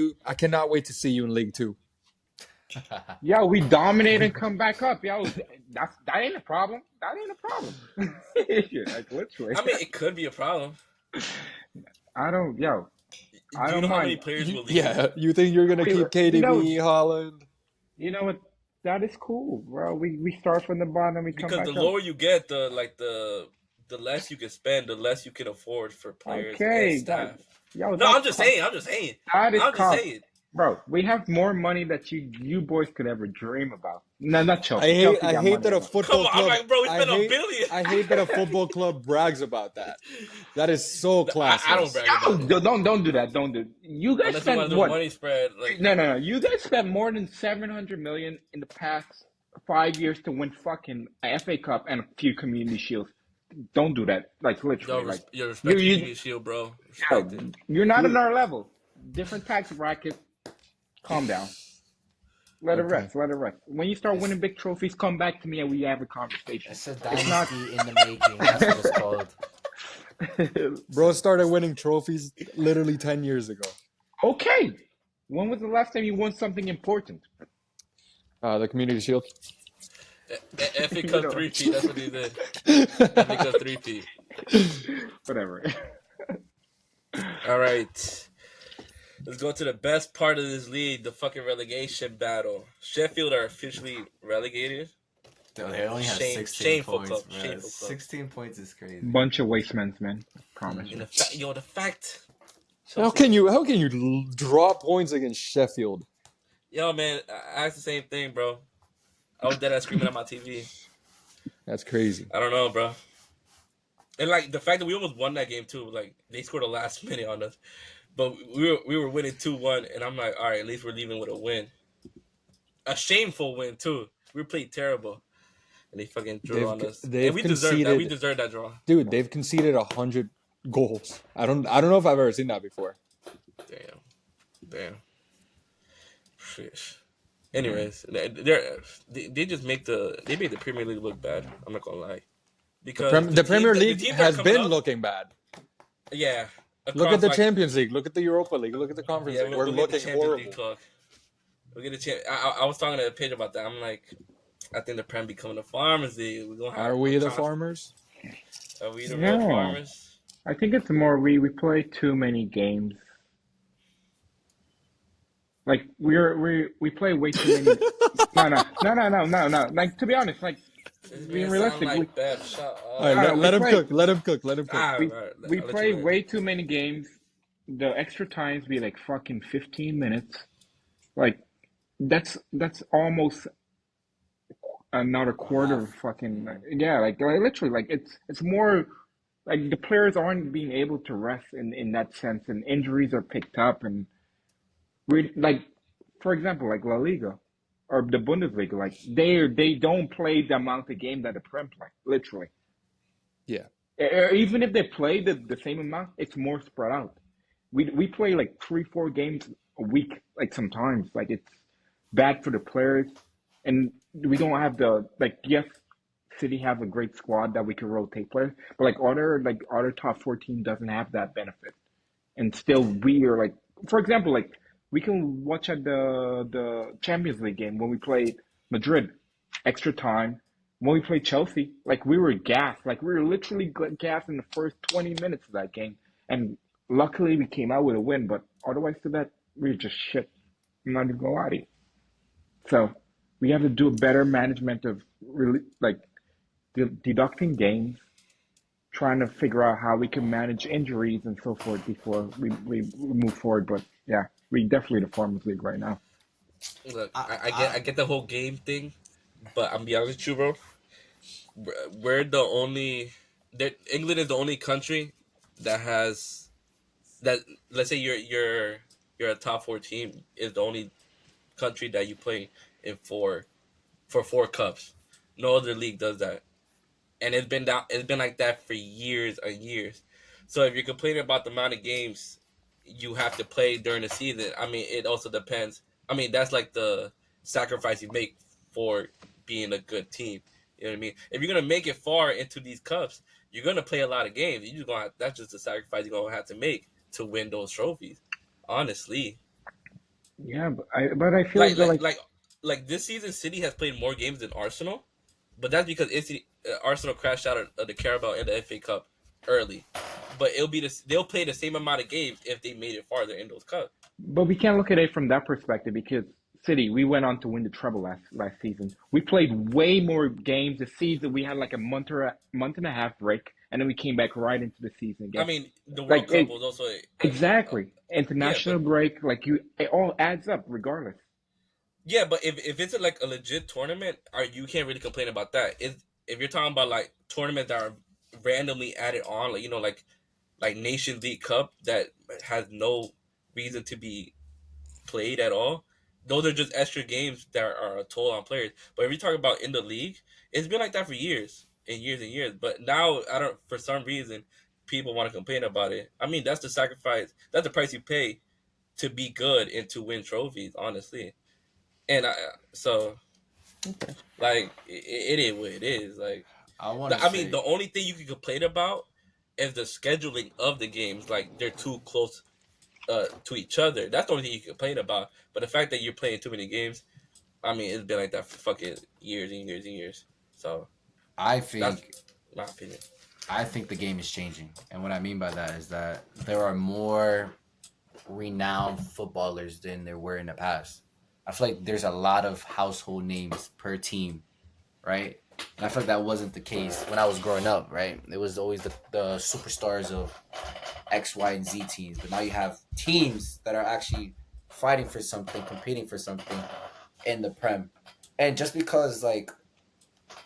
to see you in League 2. Yo, we dominate and come back up. Yo, that ain't a problem. That ain't a problem. Like, literally. I mean, it could be a problem. I don't. Yo, I Do you don't know how mind. many players will leave? Yeah, you think you're gonna keep KDB, Haaland? You know what? That is cool, bro. We start from the bottom. We come Because back the up. lower you get, the less you can spend, the less you can afford for players Okay, and staff. Yo, No, I'm just saying. I'm just saying. That is I'm just calm. saying. Bro, we have more money that you boys could ever dream about. No, not Chelsea. Chelsea I got hate money that a enough. Come football on, club. I'm like, bro, we spent $1 billion. I hate that a football club brags about that. That is so classless. I don't brag about it. Yo, don't do that. Don't do it. You guys Unless you want spent to do a what? money spread. Like, No. You guys spent more than 700 million in the past 5 years to win fucking a FA Cup and a few community shields. Don't do that. Like literally. yo, Like you respect you- Community Shield, bro. yo, Respect it. you're not on our level. Different tax bracket. Calm down. Let it Okay. rest. Let it rest. When you start It's, winning big trophies, come back to me and we have a conversation. it's a It's not. dynasty in the making. That's what it's called. Bro started winning trophies literally 10 years ago. Okay. When was the last time you won something important? The Community Shield. FA You Cup know, 3P, that's what he did. FA Cup 3P. whatever. All right. Let's go to the best part of this league, the fucking relegation battle. Sheffield are officially relegated. Dude, they only have 16 Shameful points, club. bro. Shameful club. 16 points is crazy. Bunch of waste men, man. Promise And you. the fact. How can you draw points against Sheffield? Yo, man, I asked the same thing, bro. I was dead ass screaming at my TV. That's crazy. I don't know, bro. And like the fact that we almost won that game too, like they scored a last minute on us, but we were winning 2-1, and I'm like, all right, at least we're leaving with a win, a shameful win too. We played terrible, and they fucking drew on us, and They've we deserved that. We conceded, deserved that draw. dude. They've conceded 100 goals. I don't know if I've ever seen that before. Damn. Sheesh. Anyways, they just made the Premier League look bad. I'm not gonna lie, because The Premier the League teams that are has coming been up, looking bad. yeah. Look at Across the like, Champions League. Look at the Europa League. Look at the Conference yeah, League. We're we'll get the looking Champions League horrible. talk. We'll get the champ. I was talking to a page about that. I'm like, I think the Prem becoming a farmers league. We're gonna have. Are we the farmers? Are we the real No. farmers? I think it's more we play too many games. Like we play way too many. No. Like to be honest, like This being man sound realistic, like Beb. Shut All right, up. we let him play cook. Let him cook. Let him cook. Ah, we all right, we I'll let play you in. way too many games. The extra times be like fucking 15 minutes. Like that's almost not a A quarter half. of fucking Yeah. yeah. Like literally, like it's more like the players aren't being able to rest in that sense, and injuries are picked up, and we like, for example, like La Liga or the Bundesliga, like they don't play the amount of game that the Prem play, literally. Yeah. Even if they play the same amount, it's more spread out. We play like 3-4 games a week, like sometimes. Like it's bad for the players, and we don't have the like. Yes, City have a great squad that we can rotate players, but like other top 14 doesn't have that benefit, and still we are like, for example, like we can watch at the Champions League game when we played Madrid, extra time. When we played Chelsea, like we were gassed, like we were literally gassed in the first 20 minutes of that game, and luckily we came out with a win. But otherwise, to that we were just shit. I'm not even gonna lie to you. So we have to do a better management of really like deducting games, trying to figure out how we can manage injuries and so forth before we move forward. But yeah, we definitely the Farmers League right now. Look, I, I get the whole game thing, but I'm be honest with you, bro. We're the only. That England is the only country that has that. Let's say you're a top four team is the only country that you play in for 4 cups. No other league does that, and it's been like that for years and years. So if you're complaining about the amount of games you have to play during the season, I mean, it also depends. I mean, that's like the sacrifice you make for being a good team. You know what I mean? If you're gonna make it far into these cups, you're gonna play a lot of games. You just that's just a sacrifice you're gonna have to make to win those trophies. Honestly, Yeah, but I feel as like though like like like like this season, City has played more games than Arsenal, but that's because Arsenal crashed out of the Carabao and the FA Cup early. But they'll play the same amount of games if they made it farther in those cups. but we can't look at it from that perspective because City, we went on to win the treble last season. We played way more games this season. We had like a month and a half break, and then we came back right into the season I again. mean, the Like World Cup was also exactly yeah, international break. Like it all adds up regardless. but if it's like a legit tournament, you can't really complain about that. If you're talking about like tournaments that are randomly added on, like like Nation League Cup that has no reason to be played at all. Those are just extra games that are a toll on players. But if you talk about in the league, it's been like that for years and years and years. But now, I don't. For some reason, people want to complain about it. I mean, that's the sacrifice. That's the price you pay to be good and to win trophies. Honestly, And so like it is what it is. Like I want to I mean, say the only thing you can complain about is the scheduling of the games. Like they're too close to each other. That's the only thing you can complain about. But the fact that you're playing too many games, I mean, it's been like that for fucking years and years and years. So I that's think my opinion. I think the game is changing, and what I mean by that is that there are more renowned footballers than there were in the past. I feel like there's a lot of household names per team, right? And I feel like that wasn't the case when I was growing up, right? It was always the superstars of X, Y, and Z teams. But now you have teams that are actually fighting for something, competing for something in the Prem. And just because like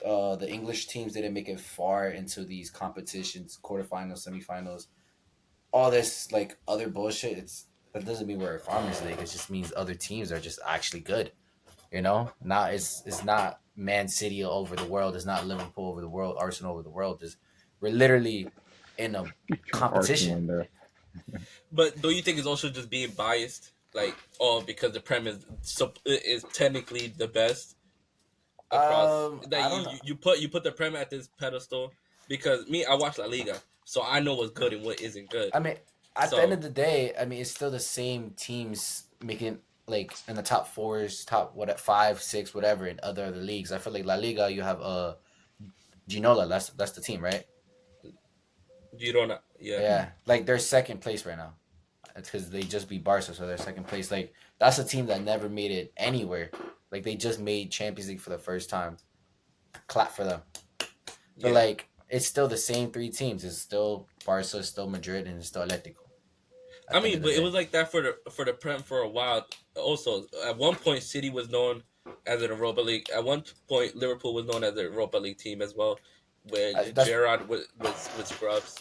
the English teams didn't make it far into these competitions, quarterfinals, semifinals, all this like other bullshit, it's that doesn't mean we're a farmers league. It just means other teams are just actually good. You know, not it's not Man City over the world. It's not Liverpool over the world. Arsenal over the world. Is we're literally in a Arsenal competition. in there. But do you think it's also just being biased? Like, oh, because the Prem is technically the best across. That I don't know. you put the Prem at this pedestal because me, I watch La Liga, so I know what's good and what isn't good. I mean, at the end So of the day, I mean, it's still the same teams making like in the top fours, top what 5, 6, whatever in other leagues. I feel like La Liga, you have Ginola. That's the team, right? you don't, yeah, Yeah, like they're second place right now. It's because they just beat Barca, so they're second place. Like that's a team that never made it anywhere. Like they just made Champions League for the first time. Clap for them. But yeah. like it's still the same three teams. It's still Barca, it's still Madrid, and it's still Atletico. At I the end mean, of the but it day, was like that for the Prem for a while. Also, at one point, City was known as an Europa League. At one point, Liverpool was known as an Europa League team as well, where that's Gerrard was with scrubs.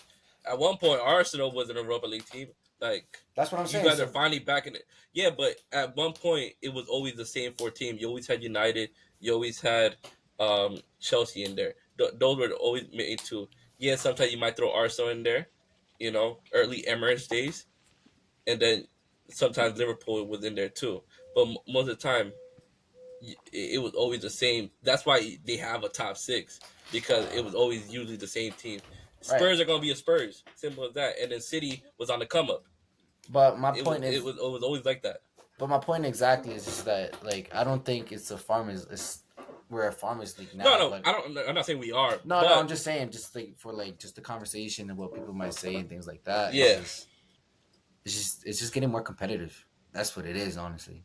At one point, Arsenal was an Europa League team. Like that's what I'm you saying. guys are So finally back in it. Yeah, but at one point, it was always the same four teams. You always had United. You always had Chelsea in there. Those were always made to. Yeah, sometimes you might throw Arsenal in there. You know, early Emirates days, and then sometimes Liverpool was in there too. But most of the time, it was always the same. That's why they have a top six because it was always usually the same team. right, Spurs are gonna be a Spurs, simple as that. And then City was on the come up. but my It was point it is, was it was always like that. but my point exactly is just that like I don't think it's a farmers. It's we're a farmers league No, now, no, but I don't. I'm not saying we are, no, I'm but just saying, just like for like just the conversation and what people might say and things like that. yeah. It's just getting more competitive. That's what it is, honestly.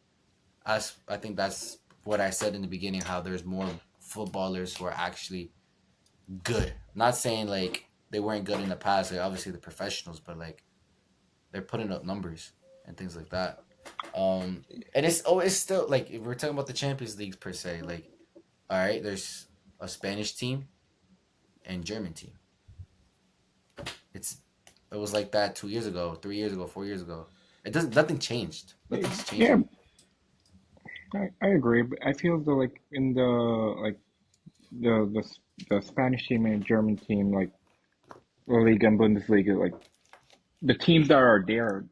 I think that's what I said in the beginning. How there's more footballers who are actually good. I'm not saying like they weren't good in the past. Like obviously the professionals, but like they're putting up numbers and things like that. And it's still like if we're talking about the Champions Leagues per se. Like all right, there's a Spanish team and German team. It's it was like that 2 years ago, 3 years ago, 4 years ago. It doesn't. Nothing changed. Nothing's Yeah, changing. I agree, but I feel though like in the like the Spanish team and German team, like La Liga and Bundesliga, like the teams that are there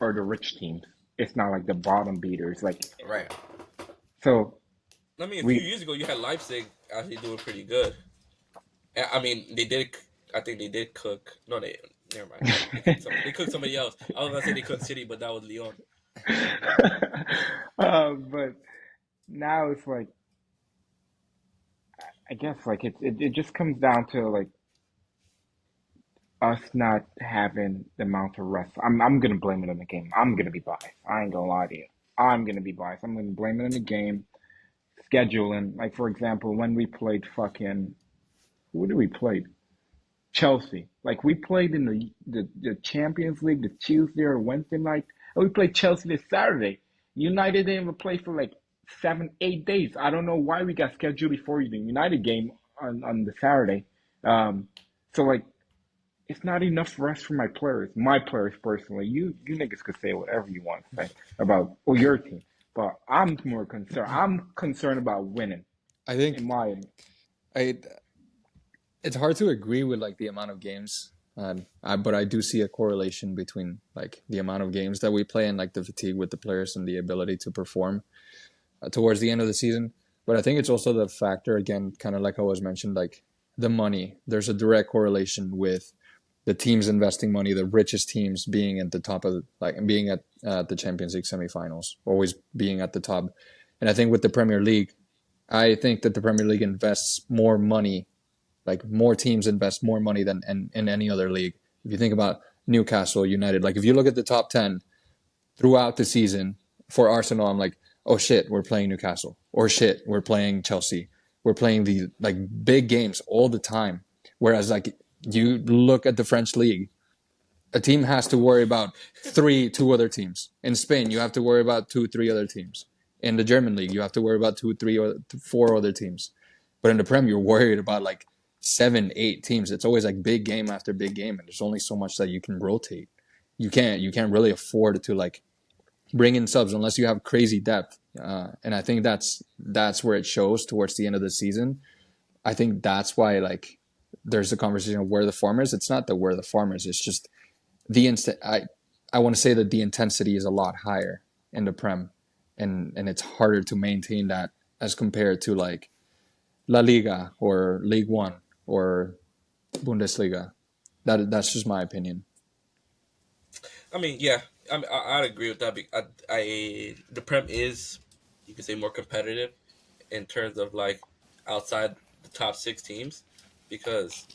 are the rich teams. It's not like the bottom beaters. Like Right. so I mean, a few we years ago, you had Leipzig actually doing pretty good. I mean, they did. I think they did cook. No, they never mind. They cooked somebody else. I was gonna say they cooked City, but that was Lyon. but now it's like I guess like it just comes down to like us not having the amount of rest. I'm gonna blame it on the game. I'm gonna be biased. I ain't gonna lie to you. I'm gonna be biased. I'm gonna blame it on the game scheduling. Like for example, when we played fucking who did we play? Chelsea. Like we played in the Champions League the Tuesday or Wednesday night, and we played Chelsea this Saturday. United didn't even play for like 7, 8 days. I don't know why we got scheduled before the United game on the Saturday. So like it's not enough rest for my players personally. You niggas could say whatever you want to say about your team, but I'm more concerned. I'm concerned about winning. I In think my I it's hard to agree with like the amount of games, but I do see a correlation between like the amount of games that we play and like the fatigue with the players and the ability to perform. towards the end of the season. But I think it's also the factor again, kind of like I was mentioned, like the money. There's a direct correlation with the teams investing money, the richest teams being at the top of like being at the Champions League semifinals, always being at the top. And I think with the Premier League, I think that the Premier League invests more money, like more teams invest more money than in any other league. If you think about Newcastle United, like if you look at the top 10 throughout the season for Arsenal, I'm like, oh shit, we're playing Newcastle, or shit, we're playing Chelsea. We're playing the like big games all the time. Whereas like you look at the French league, a team has to worry about two other teams. In Spain, you have to worry about two, three other teams. In the German league, you have to worry about two, three, or four other teams. But in the Prem, you're worried about like seven, eight teams. It's always like big game after big game, and there's only so much that you can rotate. You can't really afford to like bring in subs unless you have crazy depth. And I think that's where it shows towards the end of the season. I think that's why like there's a conversation of where the form is. It's not that where the form is. It's just the instant. I want to say that the intensity is a lot higher in the Prem, and it's harder to maintain that as compared to like La Liga or League One or Bundesliga. That's just my opinion. I mean, yeah, I'd agree with that. The Prem is, you could say, more competitive in terms of like outside the top six teams, because,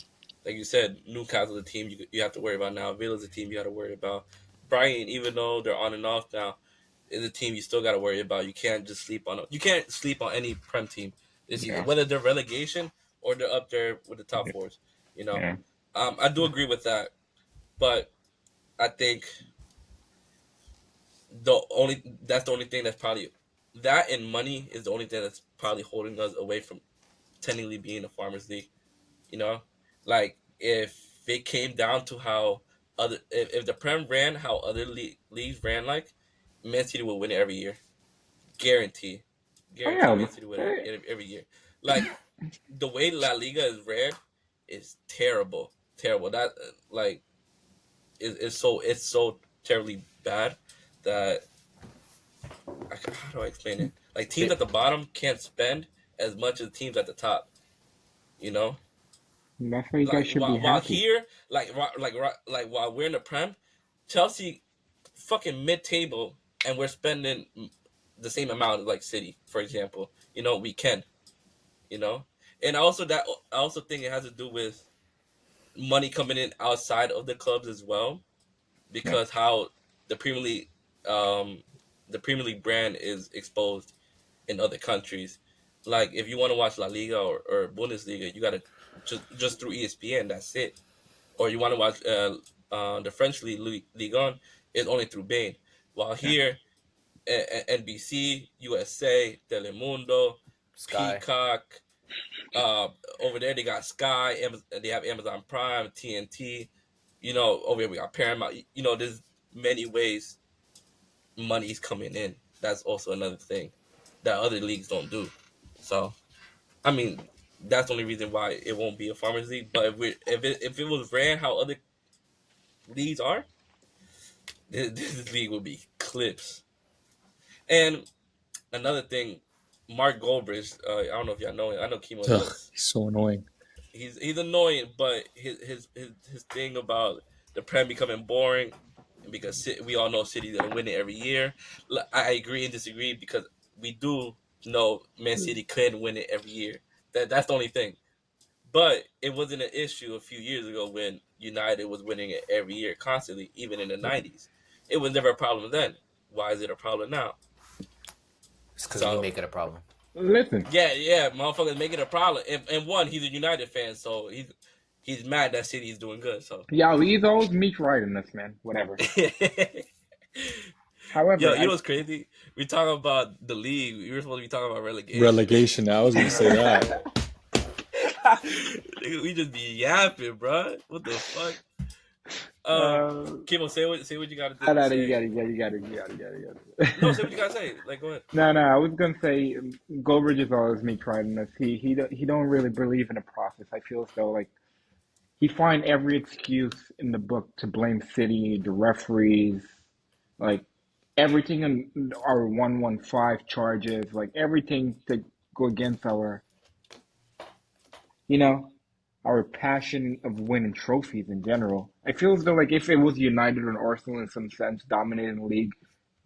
like you said, Newcastle is a team you have to worry about now. Villa's a team you got to worry about. Brighton, even though they're on and off now, is a team you still got to worry about. You can't just sleep on. You can't sleep on any Prem team this season, Yeah. whether they're relegation or they're up there with the top fours. You know, Yeah. I do agree with that, but I think that's the only thing that's probably that, and money is the only thing that's probably holding us away from technically being a farmers league. You know, like if it came down to how if the Prem ran how other leagues ran, like Man City will win it every year, guarantee, Oh guarantee yeah. Man City will win it every year. Like the way La Liga is ran is terrible, terrible. That like it's so terribly bad that how do I explain it? Like teams It, at the bottom can't spend as much as teams at the top. You know, that's why you guys like should be while happy. here, like while we're in the Prem, Chelsea, fucking mid table, and we're spending the same amount as like City, for example. You know, we can. You know, and I also think it has to do with money coming in outside of the clubs as well, Yeah. because how the Premier League, um, the Premier League brand is exposed in other countries. Like if you want to watch La Liga or Bundesliga, you gotta just through ESPN. That's it. Or you want to watch the French League on, it's only through Bain. While Yeah. here, NBC, USA, Telemundo, Sky. Peacock. Uh, Over there they got Sky. They have Amazon Prime, TNT. You know, over here we got Paramount. You know, there's many ways money's coming in. That's also another thing that other leagues don't do. So, I mean, that's the only reason why it won't be a farmers league. But if it was ran how other leagues are, this league would be clips. And another thing, Mark Goldbridge. I don't know if y'all know him. I know Kimo Ugh, does. he's so annoying. He's annoying, but his thing about the Prem becoming boring, and because we all know City's gonna win it every year. I agree and disagree, because we do know Man City can win it every year. That's the only thing. But it wasn't an issue a few years ago when United was winning it every year constantly, even in the '90s. It was never a problem then. Why is it a problem now? It's because we So make it a problem. Listen, yeah, motherfuckers make it a problem. And one, he's a United fan, so he's mad that City is doing good. So yeah, he's always meat riding us, man. Whatever. yo, However, you know I what's crazy? We talking about the league. We were supposed to be talking about relegation. Relegation. I was gonna say that. We just be yapping, bro. What the fuck? uh, Kimo, say what you gotta no, you say. got it, you got No, say it. what you gotta say. Like, go ahead. No, no, I was gonna say Goldbridge is always me trying this. He don't really believe in the process. I feel as though like he find every excuse in the book to blame City, the referees, like everything in our 115 charges, like everything to go against our, you know, our passion of winning trophies in general. I feel as though like if it was United and Arsenal in some sense dominating the league,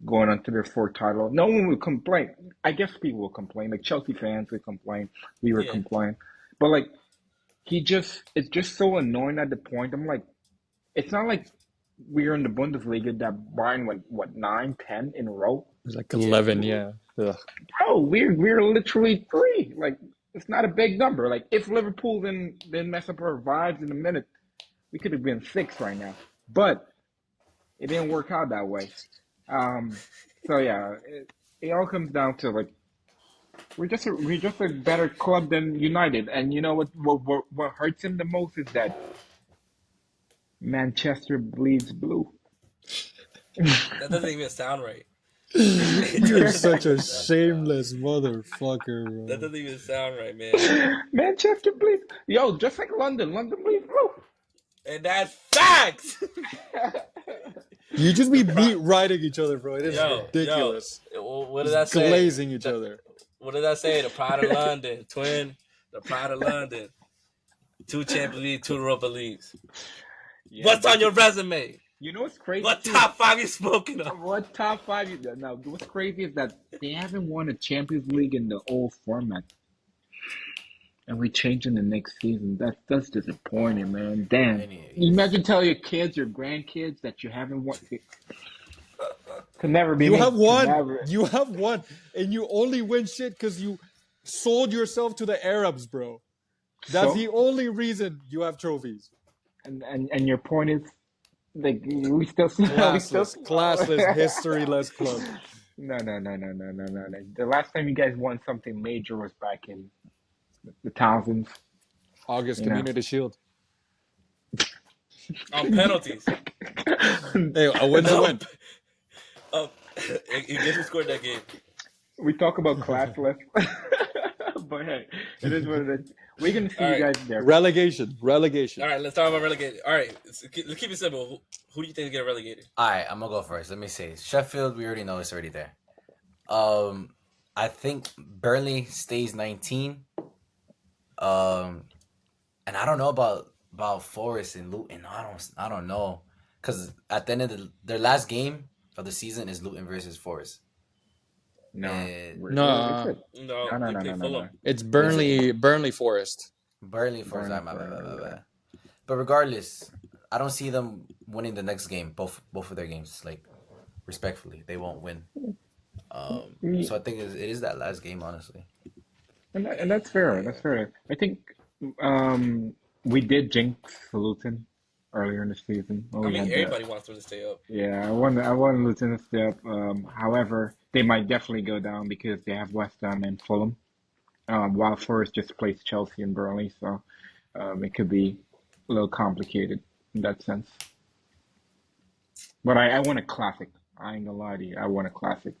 going on to their fourth title, no one would complain. I guess people will complain, like Chelsea fans would complain, we would Yeah, complain, but like it's just so annoying at the point. I'm like, it's not like we're in the Bundesliga that Bayern went what 9, 10 in a row. It's like yeah. 11, yeah. Ugh. Bro, we're literally three. Like it's not a big number. Like if Liverpool didn't mess up our vibes in a minute, we could have been six right now. But it didn't work out that way. Um, so yeah, it all comes down to like we're just a better club than United. And you know what hurts him the most is that Manchester bleeds blue. That doesn't even sound right. It You're doesn't such even a sound. shameless motherfucker, That bro. doesn't even sound right, man. Manchester bleeds. Yo, just like London. London bleeds blue. And that's facts. You just The be pro- beat writing each other, bro. It is yo, ridiculous. what did I Just say? glazing each other. What did I say? The pride of London, twin. The pride of London. 2 Champions League, 2 Europa Leagues. Yeah, What's but on your resume? you know what's crazy What too? top 5 you smoking on? What top five? Now, what's crazy is that they haven't won a Champions League in the old format, and we changing the next season. That's disappointing, man. Damn. Anyways, Imagine telling your kids, your grandkids, that you haven't won. Could never be You me. have Could won. never. You have won. And you only win shit because you sold yourself to the Arabs, bro. That's the So, only reason you have trophies. and your point is, like, we still, we still. Classless, historyless club. No. The last time you guys won something major was back in the thousands. August You know. Community Shield. On penalties. Hey, a win's a No. win. Guess who scored that game? We talk about classless, but hey, it is what it is. We're gonna see All you right. guys there. Relegation. All right, let's talk about relegated. All right, let's keep it simple. Who do you think is getting relegated? all right, I'm gonna go first. Let me say Sheffield. We already know it's already there. I think Burnley stays 19. And I don't know about Forest and Luton. I don't know, because at the end of their last game of the season is Luton versus Forest. No, And it's No, it. No, No. they play Fulham. it's Is it Burnley Forest. Burnley Forest? Burnley My bad, my bad, my for bad. But regardless, I don't see them winning the next game. Both of their games, like respectfully, they won't win. So I think it is that last game, honestly. And that's fair. That's fair. I think we did jinx Luton earlier in the season. When I we mean, had the everybody wants them to stay up. yeah, I want Luton to step. However, they might definitely go down because they have West Ham and Fulham. While Forest just plays Chelsea and Burnley, so it could be a little complicated in that sense. But I want a classic. I ain't gonna lie to you. I want a classic.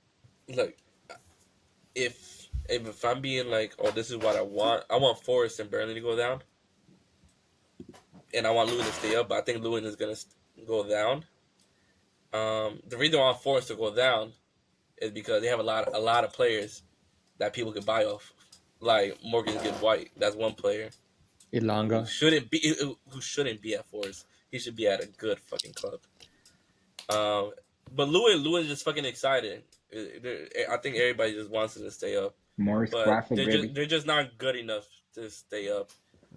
Look, if I'm being like, oh, this is what I want Forest and Burnley to go down, and I want Luton to stay up. But I think Luton is gonna go down. The reason I want Forest to go down is because they have a lot of players that people could buy off, like Morgan Good White. That's one player who Ilanga. shouldn't be at Forest. He should be at a good fucking club. Um, but Lewin is just fucking excited. I think everybody just wants him to stay up, Morris but classic, baby. they're just not good enough to stay up.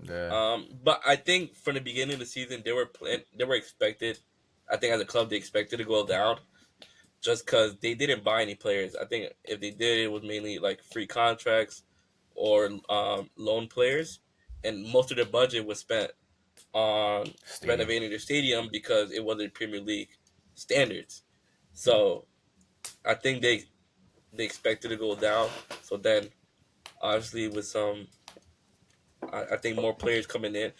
Yeah. But I think from the beginning of the season they were expected. I think as a club they expected to go down just because they didn't buy any players. I think if they did, it was mainly like free contracts or loan players, and most of their budget was spent on Stadium. renovating their stadium because it wasn't Premier League standards. So I think they expected to go down. So then, obviously, with I think more players coming in,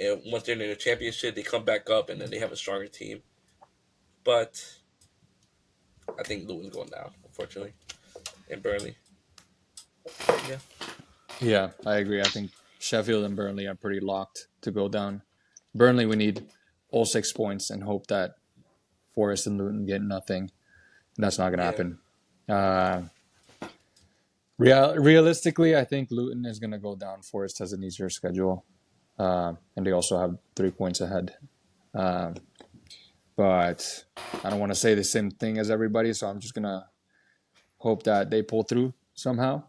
and once they're in the championship, they come back up, and then they have a stronger team. But I think Luton's going down, unfortunately, and Burnley. Yeah, Yeah, I agree. I think Sheffield and Burnley are pretty locked to go down. Burnley, we need all 6 points and hope that Forest and Luton get nothing. That's not gonna Yeah. happen. Uh, realistically, I think Luton is gonna go down. Forest has an easier schedule, and they also have 3 points ahead. Uh, but I don't want to say the same thing as everybody, so I'm just gonna hope that they pull through somehow.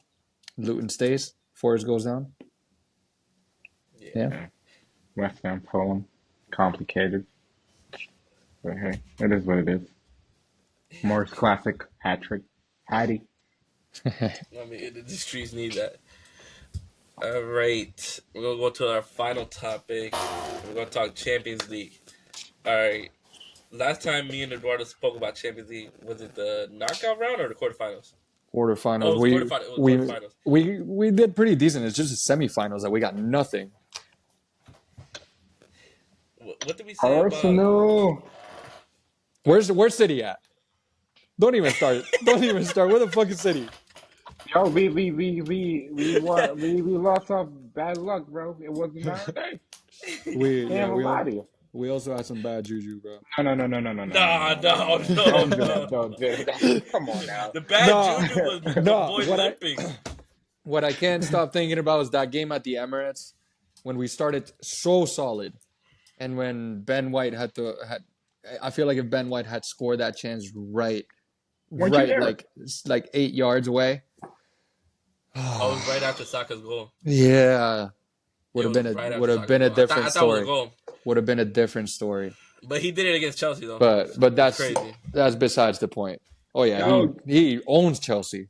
Luton stays, Forest goes down. Yeah. Yeah. Yeah. West Ham, Fulham, complicated. But hey, it is what it is. Morris classic hat trick. Hattie. I mean, the streets need that. All right, we're gonna go to our final topic. We're gonna talk Champions League. All right. Last time me and Eduardo spoke about Champions League, was it the knockout round or the quarterfinals? Oh, Quarterfinals. it was quarterfinals. It was We quarterfinals. we did pretty decent. It's just the semifinals that we got nothing. What did we say about? Arsenal. Where's City at? Don't even start. Don't even start. Where the fuck is City? Yo, we lost off bad luck, bro. It wasn't our day. Can't even lie to you. We also had some bad juju, bro. Nah, no, Don't do no. that. Don't do that. Come on now. The bad No, juju was the no. boy limping. What I can't stop thinking about is that game at the Emirates when we started so solid, and when Ben White had. I feel like if Ben White had scored that chance Weren't you there? like 8 yards away. Oh, it was right after Saka's goal. Yeah, would It have was been right a after would have Saka's been a goal. I different thought it was a story. goal. Would have been a different story. But he did it against Chelsea though. But It's crazy. that's besides the point. Oh yeah, Yo, he owns Chelsea.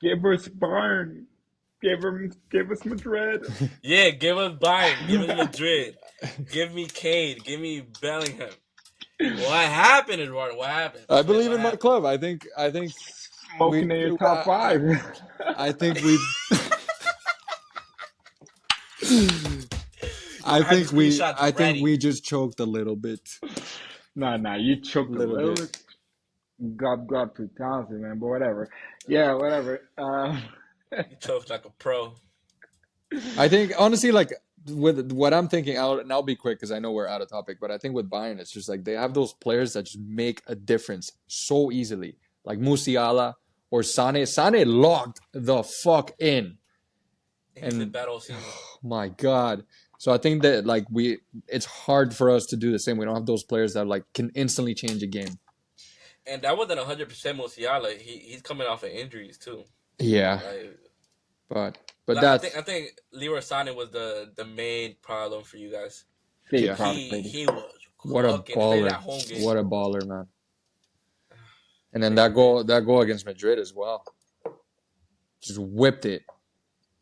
give us Bayern. Give us Madrid. Yeah, give us Bayern, give us Madrid, give me Kane, give me Bellingham. What happened, Eduardo? What happened? I believe What in my happened? club. I think Smoking in your top five. I think we. I have the screenshots I think ready. we just choked a little bit. Nah, you choked a Little little. bit. God, 2000, man, but whatever. Yeah, whatever. You choked like a pro. I think honestly, like with what I'm thinking, I'll be quick because I know we're out of topic. But I think with Bayern, it's just like they have those players that just make a difference so easily, like Musiala or Sane. Sane logged the fuck in. He's been bad all season. My God. So I think that like it's hard for us to do the same. We don't have those players that like can instantly change a game. And that wasn't 100% Musiala. He's coming off of injuries too. Yeah, Like, but I that's think Leroy Sané was the main problem for you guys. Yeah. He was what a cooking, especially baller. that home game. What a baller, man. And then that goal against Madrid as well. Just whipped it.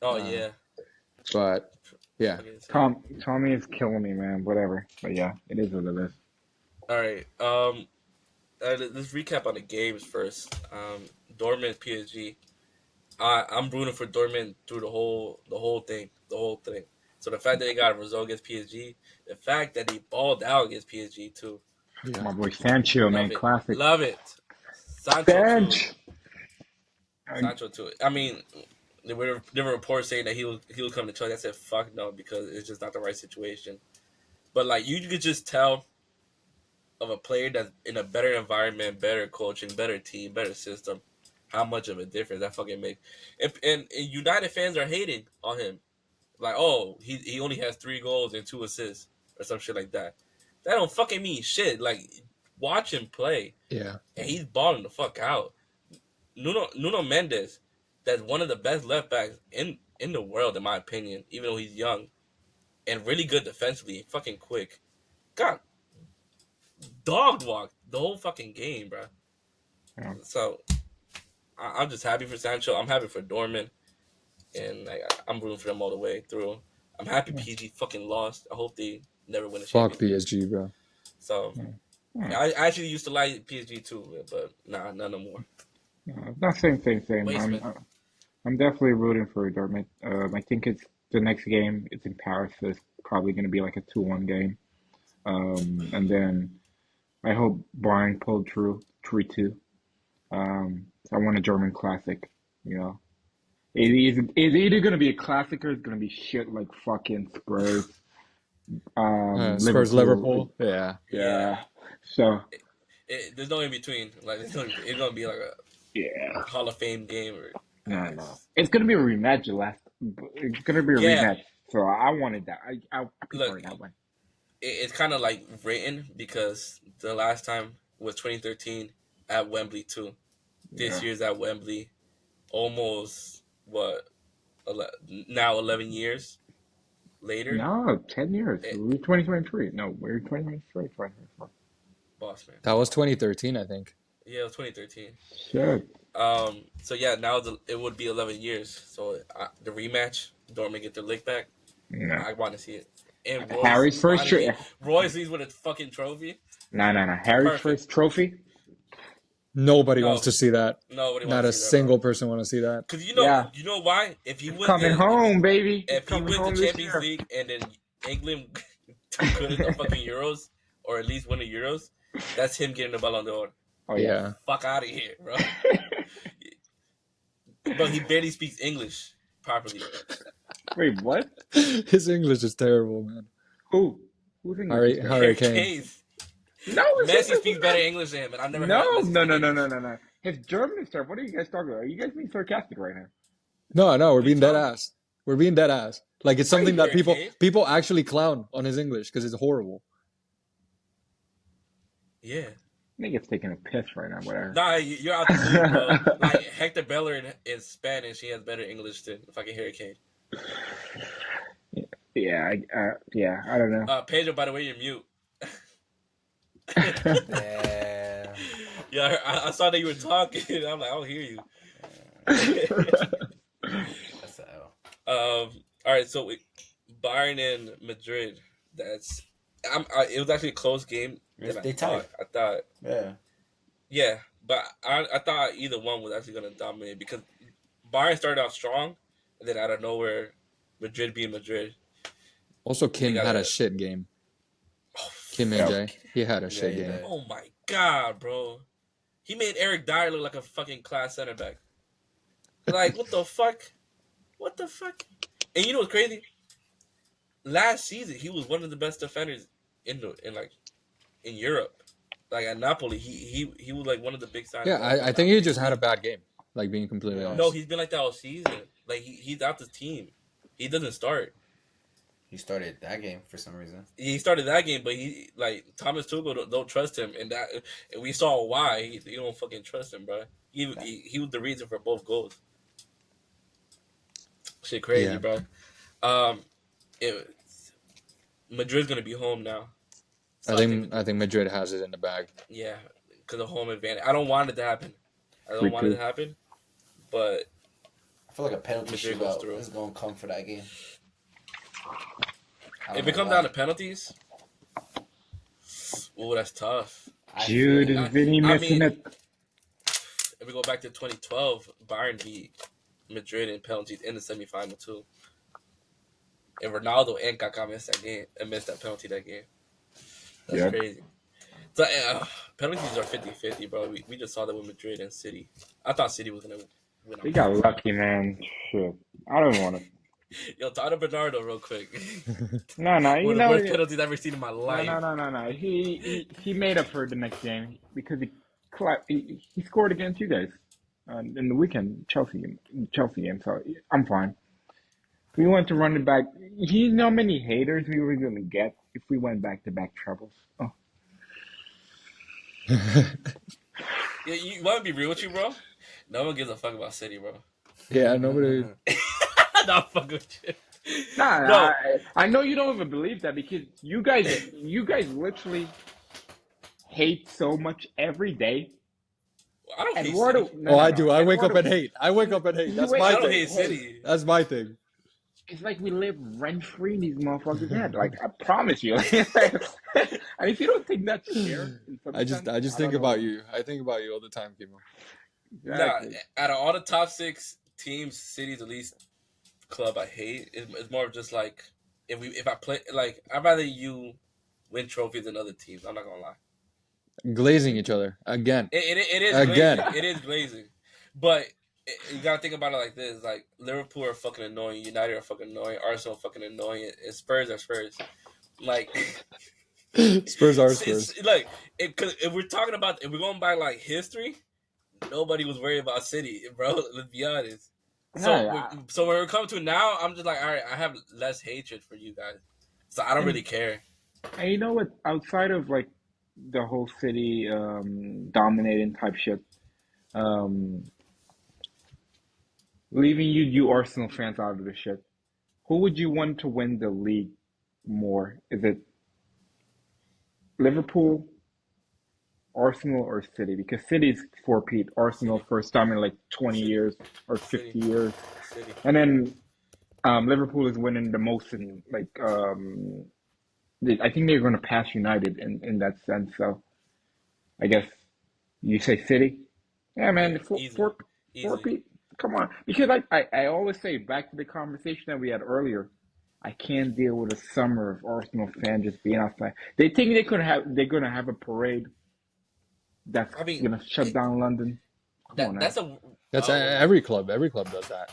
Oh yeah. But yeah. Tommy is killing me, man. Whatever. But yeah, it is what it is. All right. Let's recap on the games first. Dortmund PSG. I'm rooting for Dortmund through the whole thing. So the fact that they got a result against PSG, the fact that they balled out against PSG too. Yeah. My boy Sancho, man, it. classic. Love it. Sancho Bench. too. I mean, there were reports saying that he will come to Chelsea. I said fuck no because it's just not the right situation. But like you could just tell of a player that's in a better environment, better coaching, better team, better system, how much of a difference that fucking makes. And United fans are hating on him. Like, oh, he only has 3 goals and 2 assists or some shit like that. That don't fucking mean shit. Like, watch him play. Yeah. And he's balling the fuck out. Nuno Mendes, that's one of the best left backs in the world, in my opinion, even though he's young. And really good defensively, fucking quick. God, dog walked the whole fucking game, bro. Yeah. So, I'm just happy for Sancho. I'm happy for Dortmund. And like, I'm rooting for them all the way through. I'm happy PSG fucking lost. I hope they never win a Fuck championship. PSG, bro. So, I actually used to like PSG too, but nah, not no more. Not same. Wasteman. I'm definitely rooting for Dortmund. I think it's the next game. It's in Paris, so it's probably going to be like a 2-1 game. And then I hope Bayern pulled through 3-2. So I want a German classic, you know. It's either going to be a classic or it's going to be shit like fucking Spurs. Spurs Liverpool. Yeah. Yeah. So There's no in between. Like it's gonna be like a Yeah. Hall of Fame game or No. It's gonna be a rematch. It's gonna be a yeah. rematch. So I wanted that. I Look, prefer that one. it's kind of like written because the last time was 2013 at Wembley too. This Yeah. year's at Wembley, almost what now 11 years later. No, 10 years. It, We're 2023. No, we're 2023. 2024. boss man, That was 2013, I think. yeah, it was 2013. Shit. So yeah, now it would be 11 years. So the rematch, Dortmund get their lick back. No. I want to see it. And Royce Harry's first finally, Royce leaves with a fucking trophy. No. Harry's Perfect. first trophy. Nobody wants No, to see that. nobody Not wants a to see that, bro. single person want to see that. Because Yeah. you know why? If he He's wins coming home, baby. He's if he coming wins the home this Champions year. League and then England do good in the fucking Euros or at least win the Euros, that's him getting the Ballon d'Or. Oh yeah. Yeah. Fuck out of here, bro. Bro, he barely speaks English properly. Wait, what? His English is terrible, man. Who? Who's English is terrible? Harry Kane. Kane's. No, his Messi English speaks is better not. English than him, and I've never heard No, Messi no, speak no, no, English. no, no, no. His German is terrible. What are you guys talking about? Are you guys being sarcastic right now? No, we're What are you being dead talking- ass. We're being dead ass. Like it's something that Harry Kane? people actually clown on his English because it's horrible. Yeah. Nigga's taking a piss right now, whatever. Nah, you're out the loop, bro. Like Hector Bellerin in Spanish, he has better English than fucking Harry Kane. Yeah, I don't know. Pedro, by the way, you're mute. Yeah. Yeah, I saw that you were talking. I'm like, I don't hear you. That's the L. All right, so Bayern and Madrid. It was actually a close game. They tied. I thought, Yeah. yeah, but I thought either one was actually gonna dominate because Bayern started out strong, and then out of nowhere, Madrid being Madrid. Also, Kim got had a a- shit game. Kim Yeah. Min-jae, he had a Yeah, shit he game. did. Oh my god, bro! He made Eric Dyer look like a fucking class center back. Like what the fuck? What the fuck? And you know what's crazy? Last season, he was one of the best defenders in Europe. Like at Napoli, he was like one of the big signings. Yeah, I think he just had a bad game. Like being completely honest. No, he's been like that all season. Like he's out the team. He doesn't start. He started that game for some reason. He started that game, but he like Thomas Tuchel don't trust him, and we saw why. You don't fucking trust him, bro. He was the reason for both goals. Shit, crazy, Yeah. bro. Madrid's gonna be home now. So I think Madrid has it in the bag. yeah, because of home advantage. I don't want it to happen. Me But I feel like a penalty Madrid goes shootout through. is going to come for that game. I don't if know it comes why. down to penalties, oh, that's tough. I Jude feel is like- Vinny missing mean- it. If we go back to 2012, Bayern beat Madrid in penalties in the semifinal too. And Ronaldo and Kaká missed that penalty that game. That's Yep. crazy. So penalties are 50-50, bro. We just saw that with Madrid and City. I thought City was gonna win. We got lucky, man. Shit. I don't want to. Yo, talk to Bernardo real quick. No, you One of the know. worst penalties I've ever seen in my life. No. He made up for it the next game because he scored against you guys in the weekend Chelsea game. So I'm fine. We want to run it back. You know how many haters we were gonna get if we went back to back trebles. Oh. Yeah, you want to be real with you, bro? No one gives a fuck about City, bro. Yeah, nobody. Not fuck with you. Nah, No. I know you don't even believe that because you guys literally hate so much every day. I don't hate Eduardo, City. Oh, I do. I wake up Eduardo, and hate. I wake up and hate. That's wait, my I don't thing. hate City. That's my thing. It's like we live rent free in these motherfuckers' head. Like I promise you. And if you don't think that's fair, in some I just sense, think don't know. about you. I think about you all the time, Kimo. Exactly. Nah, out of all the top 6 teams, City's the least club I hate. It's more of just like if I play like I'd rather you win trophies than other teams. I'm not gonna lie. Glazing each other again. It is Again. glazing. It is glazing, but you gotta think about it like this: like Liverpool are fucking annoying, United are fucking annoying, Arsenal are fucking annoying, and Spurs are Spurs. Like Spurs are Spurs. It's like cause if we're talking about if we're going by like history, nobody was worried about City, bro. Let's be honest. Yeah, So when we're coming to now, I'm just like, all right, I have less hatred for you guys, so I don't really care. and you know what? Outside of like the whole city dominating type shit, um, leaving you Arsenal fans out of the shit. Who would you want to win the league more? Is it Liverpool, Arsenal, or City? Because City's four-peat, Arsenal City, first time in like 20 City, years or City, 50 years, City. and then Liverpool is winning the most in like I think they're going to pass United in that sense. So I guess you say City. Yeah, man, Yeah, easy, four easy. Pete. Come on, because I always say back to the conversation that we had earlier. I can't deal with a summer of Arsenal fans just being outside. They think they're gonna have a parade that's I mean, gonna shut down London. Come on now. that's a That's every club. Every club does that.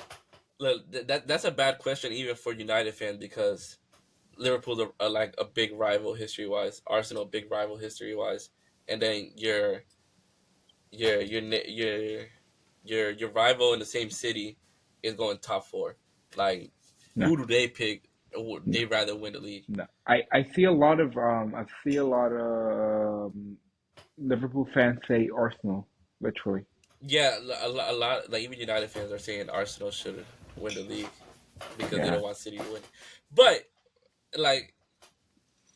look, that's a bad question even for United fans because Liverpool's like a big rival history wise, Arsenal big rival history wise, and then your your ne- your your rival in the same city is going top four. Like, No, who do they pick? They rather win the league. no. I see a lot of Liverpool fans say Arsenal, literally. Yeah, a lot. Like even United fans are saying Arsenal should win the league because they Yeah, don't want City to win. But like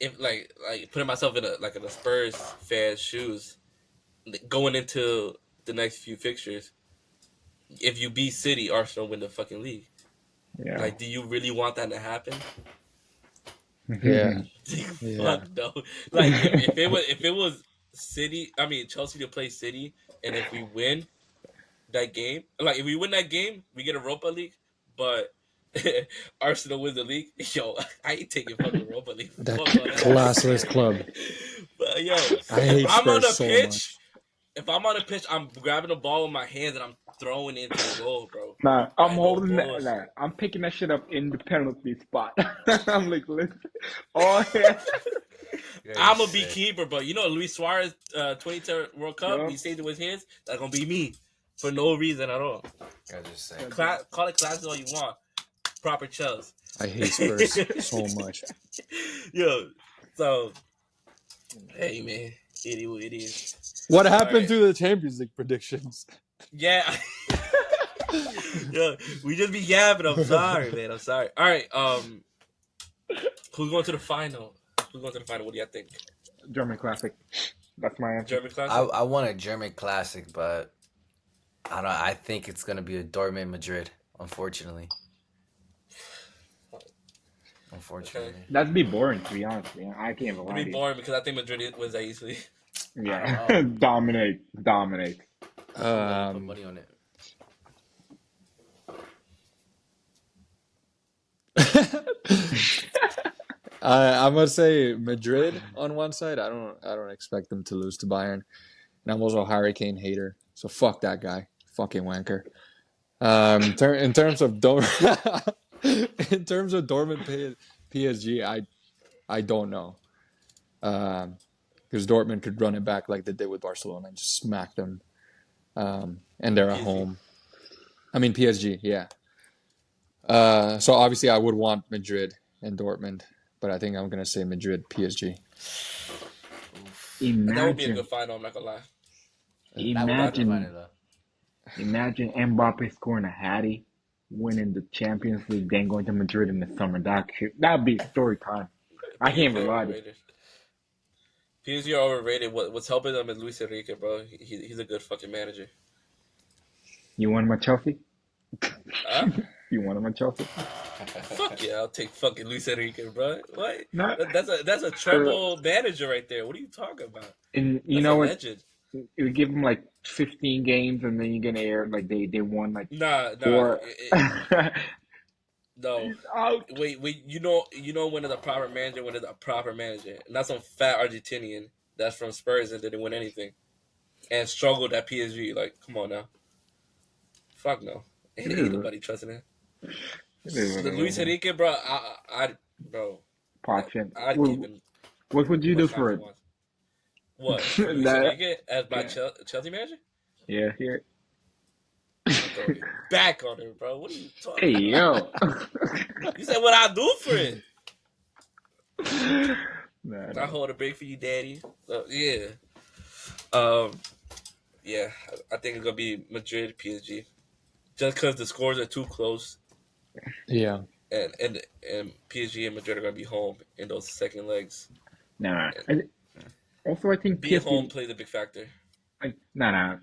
if like putting myself in a Spurs fan's shoes, going into the next few fixtures, if you beat City, Arsenal win the fucking league. yeah. Like, do you really want that to happen? Yeah, yeah. Fuck no. Like if it was City, I mean Chelsea to play City, and if we win that game, like if we win that game, we get a Europa League. But Arsenal wins the league. Yo, I ain't taking fucking Europa League. That Fuck all that. classless club. But yo, I if hate I'm on Spurs the so pitch, much. if I'm on the pitch, I'm grabbing the ball with my hands and I'm throwing it into the goal, bro. Nah, I'm Like no holding that. Nah, bullshit. I'm picking that shit up in the penalty spot. I'm like, listen, oh yeah, You guys are I'm a be sick. keeper, but you know Luis Suarez, 2010 World Cup, he yup. saved it with his hands. That's gonna be me for no reason at all. You guys are sick. Call it class all you want. Proper Chels. I hate Spurs so much. Yo, so hey man, it is what it is. What All happened right, to the Champions League predictions? yeah. Yo, we just be yapping. I'm sorry, man. I'm sorry. All right, who's going to the final? Who's going to the final? What do you think? German classic. That's my answer. German classic? I want a German classic, but I don't. I think it's gonna be a Dortmund Madrid. Unfortunately. Okay. That'd be boring to be honest. Man. I can't even It'd lie be to you. boring because I think Madrid wins that easily. Yeah, I don't know. dominate. I'm gonna put Um, money on it. I'm gonna say Madrid on one side. I don't expect them to lose to Bayern. And I'm also a Hurricane hater, so fuck that guy, fucking wanker. In terms of in terms of Dortmund PSG, I don't know. Because Dortmund could run it back like they did with Barcelona and just smack them. And they're at PSG. home. I mean PSG, yeah. So obviously I would want Madrid and Dortmund, but I think I'm gonna say Madrid PSG. Oof. That would be a good Imagine, final. I'm not gonna lie. That would be a good imagine, final though. imagine Mbappe scoring a hattie, winning the Champions League, then going to Madrid in the summer. That'd be story time. I can't PSG even are lie to you. overrated. PSG are overrated. What's helping them is Luis Enrique, bro. He's a good fucking manager. You want him at Chelsea? Huh? You want him at Chelsea? Fuck yeah, I'll take fucking Luis Enrique, bro. What? Not. That's a treble manager right there. What are you talking about? And you That's a know what? legend. You give them like 15 games, and then you're gonna air like they won like Nah. four. No. He's out. Wait. You know when is a proper manager? When is a proper manager? Not some fat Argentinian that's from Spurs and didn't win anything and struggled at PSG. Like, come on now. Fuck no. It Ain't is. nobody trusting him. It is what The it is. Luis Enrique, bro. Bro. Poch and I'd well, keep him. What would you do Much for faster it? ones. What for Luis That, Enrique as my yeah, Chelsea manager? yeah, here. I'm throwing it back on him, bro. What are you Hey, talking about? yo. You said what I do for it. Nah, I nah. hold a break for you, daddy. Yeah. Um. Yeah. I think it's gonna be Madrid PSG, just because the scores are too close, Yeah. and PSG and Madrid are gonna be home in those second legs. Nah. And Also, I think being home PSG. plays a big factor. Nah, nah.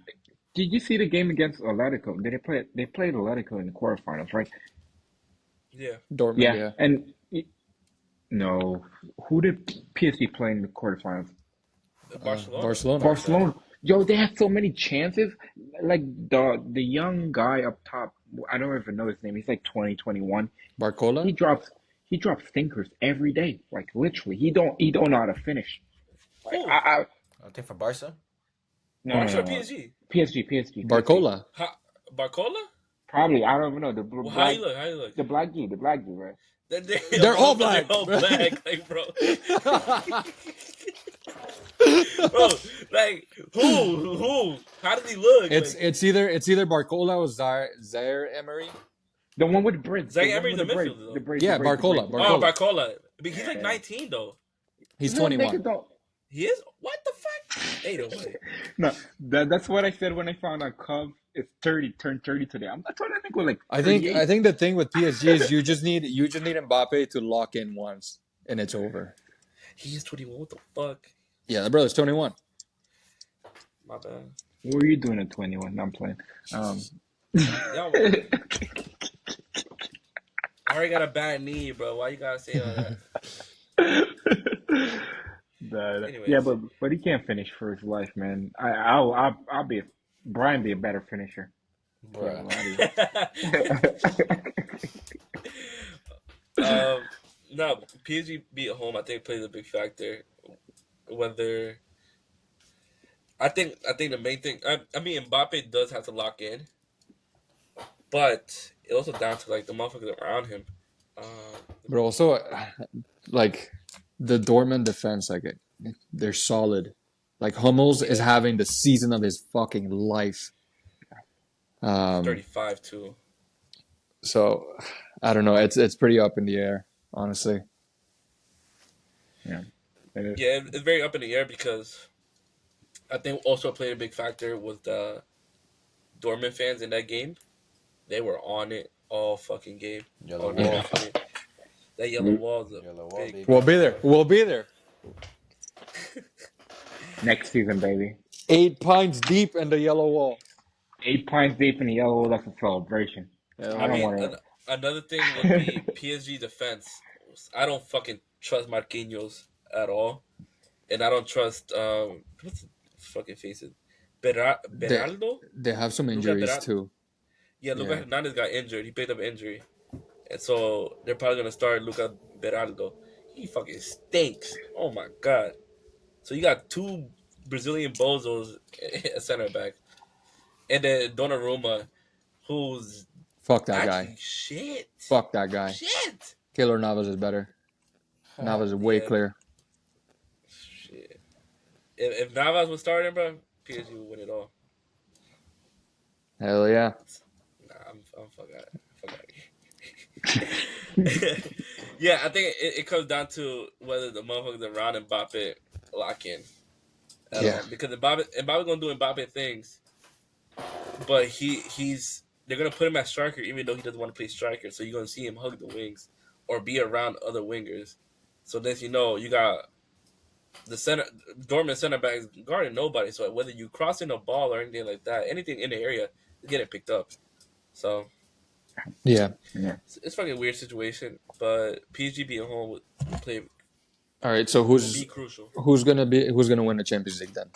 Did you see the game against Atletico? Did they play? They played Atletico in the quarterfinals, right? Yeah. Dortmund, Yeah, yeah. and no, who did PSG play in the quarterfinals? Barcelona. Barcelona. Barca. Barcelona. Yo, they had so many chances. Like the young guy up top, I don't even know his name. He's like 2021. He Barcola? drops he drops stinkers every day. Like literally, he don't know how to finish. Like Who? I think for Barca. Barca or no. PSG? PSG. Barcola. Barcola? Probably I don't even know the Well, how black you look? How you look? the black dude, right? They're all They're black. all black, like bro. Bro, like who? How does he look? it's Like it's either Barcola or Zaire Emery. The one with the braids, the Zach one Emery's with a the braids, midfielder the though. braids, the Yeah, braids, the braids, Barcola. the Oh, braids. Barcola. Barcola. But he's like Yeah. 19 though. He's No, nigga, 21. don't. He is. What the fuck? Ain't no way. No, that's what I said when I found out Cub is 30, turned 30 today. I thought that nigga was like I think 38. I think the thing with PSG is you just need Mbappe to lock in once and it's over. He is 21. What the fuck? Yeah, the brother's 21. My bad. What were you doing at 21? No, I'm playing. Y'all, I already got a bad knee, bro. Why you gotta say all that? Yeah, Anyways. but he can't finish for his life, man. I'll be Brian be a better finisher. Can't Bruh. lie to you. No, PSG beat home. I think plays a big factor. Whether I think the main thing. I mean, Mbappe does have to lock in, but it also down to like the motherfuckers around him. But also like the Dortmund defense, like they're solid. Like Hummels is Yeah, having the season of his fucking life. he's Um, 35 too. so I don't know. It's pretty up in the air, honestly. Yeah. It is. Yeah, it's very up in the air because I think also played a big factor was the Dortmund fans in that game. They were on it all fucking game, Yellow all game. wall. Yeah, Actually, that yellow wall is a Yellow wall, big baby. we'll be factor. there. We'll be there. Next season, baby. 8 pints deep in the yellow wall. 8 pints deep in the yellow. That's a celebration. Hell I I don't yeah. mean, want another thing would to. be PSG defense. I don't fucking trust Marquinhos at all, and I don't trust what's the fucking face it, They Beraldo, they have some Luca injuries Beraldo. too. Yeah, Luca Yeah. Hernandez got injured. He picked up an injury, and so they're probably gonna start Luca Beraldo. He fucking stinks. Oh my god. So you got two Brazilian bozos at center back, and then Donnarumma, who's Fuck that guy. actually shit. Fuck that guy. Shit. Keylor Navas is better. Navas is way Yeah. clear. Shit. If Navas was starting, bro, PSG would win it all. Hell yeah. Nah, I'm fuck out. Yeah, I think it comes down to whether the motherfuckers around Mbappe lock in at Yeah. all. Because Mbappe gonna do Mbappe things, but they're gonna put him at striker even though he doesn't want to play striker. So you're gonna see him hug the wings or be around other wingers. So then you got the center Dortmund center backs guarding nobody. So whether you crossing a ball or anything like that, anything in the area is getting picked up. So Yeah. Yeah. it's fucking weird situation. But PSG being home would play All right. So will be crucial. who's gonna win the Champions League then?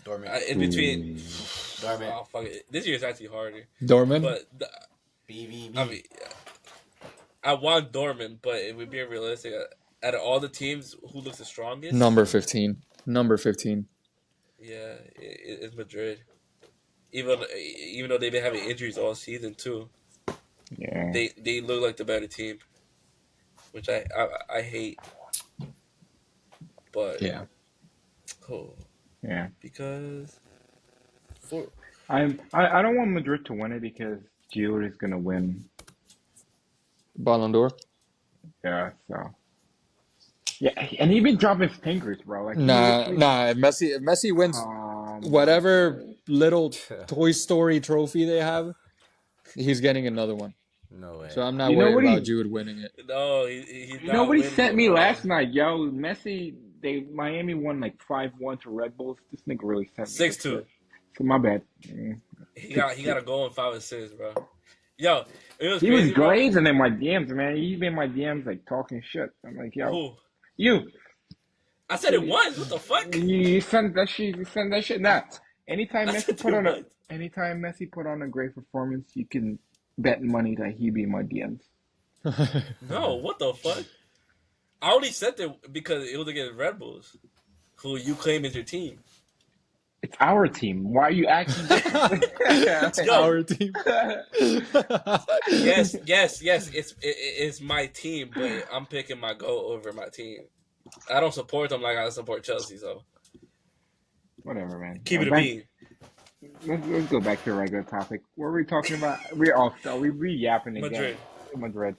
Dortmund. In between, Dortmund. oh fuck it, this year is actually harder. Dortmund. But BVB. I mean, I want Dortmund, but if we're being realistic, out of all the teams, who looks the strongest? Number 15. Number 15. Yeah, it's Madrid. Even though they've been having injuries all season too, Yeah. they look like the better team, which I hate. But Yeah. oh, Yeah. because for I don't want Madrid to win it because Giroud is gonna win. Ballon d'Or. Yeah, so yeah, and he been dropping fingers, bro. Like he Nah, literally. nah. If Messi wins Oh my whatever god. little Toy Story trophy they have, he's getting another one. No So way. I'm not You know worried what about he? Jude winning it. no, he's You know not what he winning sent it, me bro. last night, yo? Messi, Miami won like 5-1 to Red Bulls. This nigga really sent me this 6-2. shit. So my bad. He Six got two. a goal in 5 assists, bro. Yo, it was He was crazy, bro. glazing in my DMs, man. He been in my DMs like talking shit. I'm like, yo, Who? you. I said it once. What the fuck? You send that shit. You send that shit. Nah. I said it once. Anytime Messi put on a great performance, you can bet money that he be in my DMs. No, what the fuck? I only said that because it was against Red Bulls, who you claim is your team. It's our team. Why are you acting differently? It's Yo. our team. Yes. It's my team, but I'm picking my goal over my team. I don't support them like I support Chelsea, so Whatever, man. keep it a bean. Let's go back to the regular topic. What were we talking about? We're all we yapping again. Madrid. Madrid.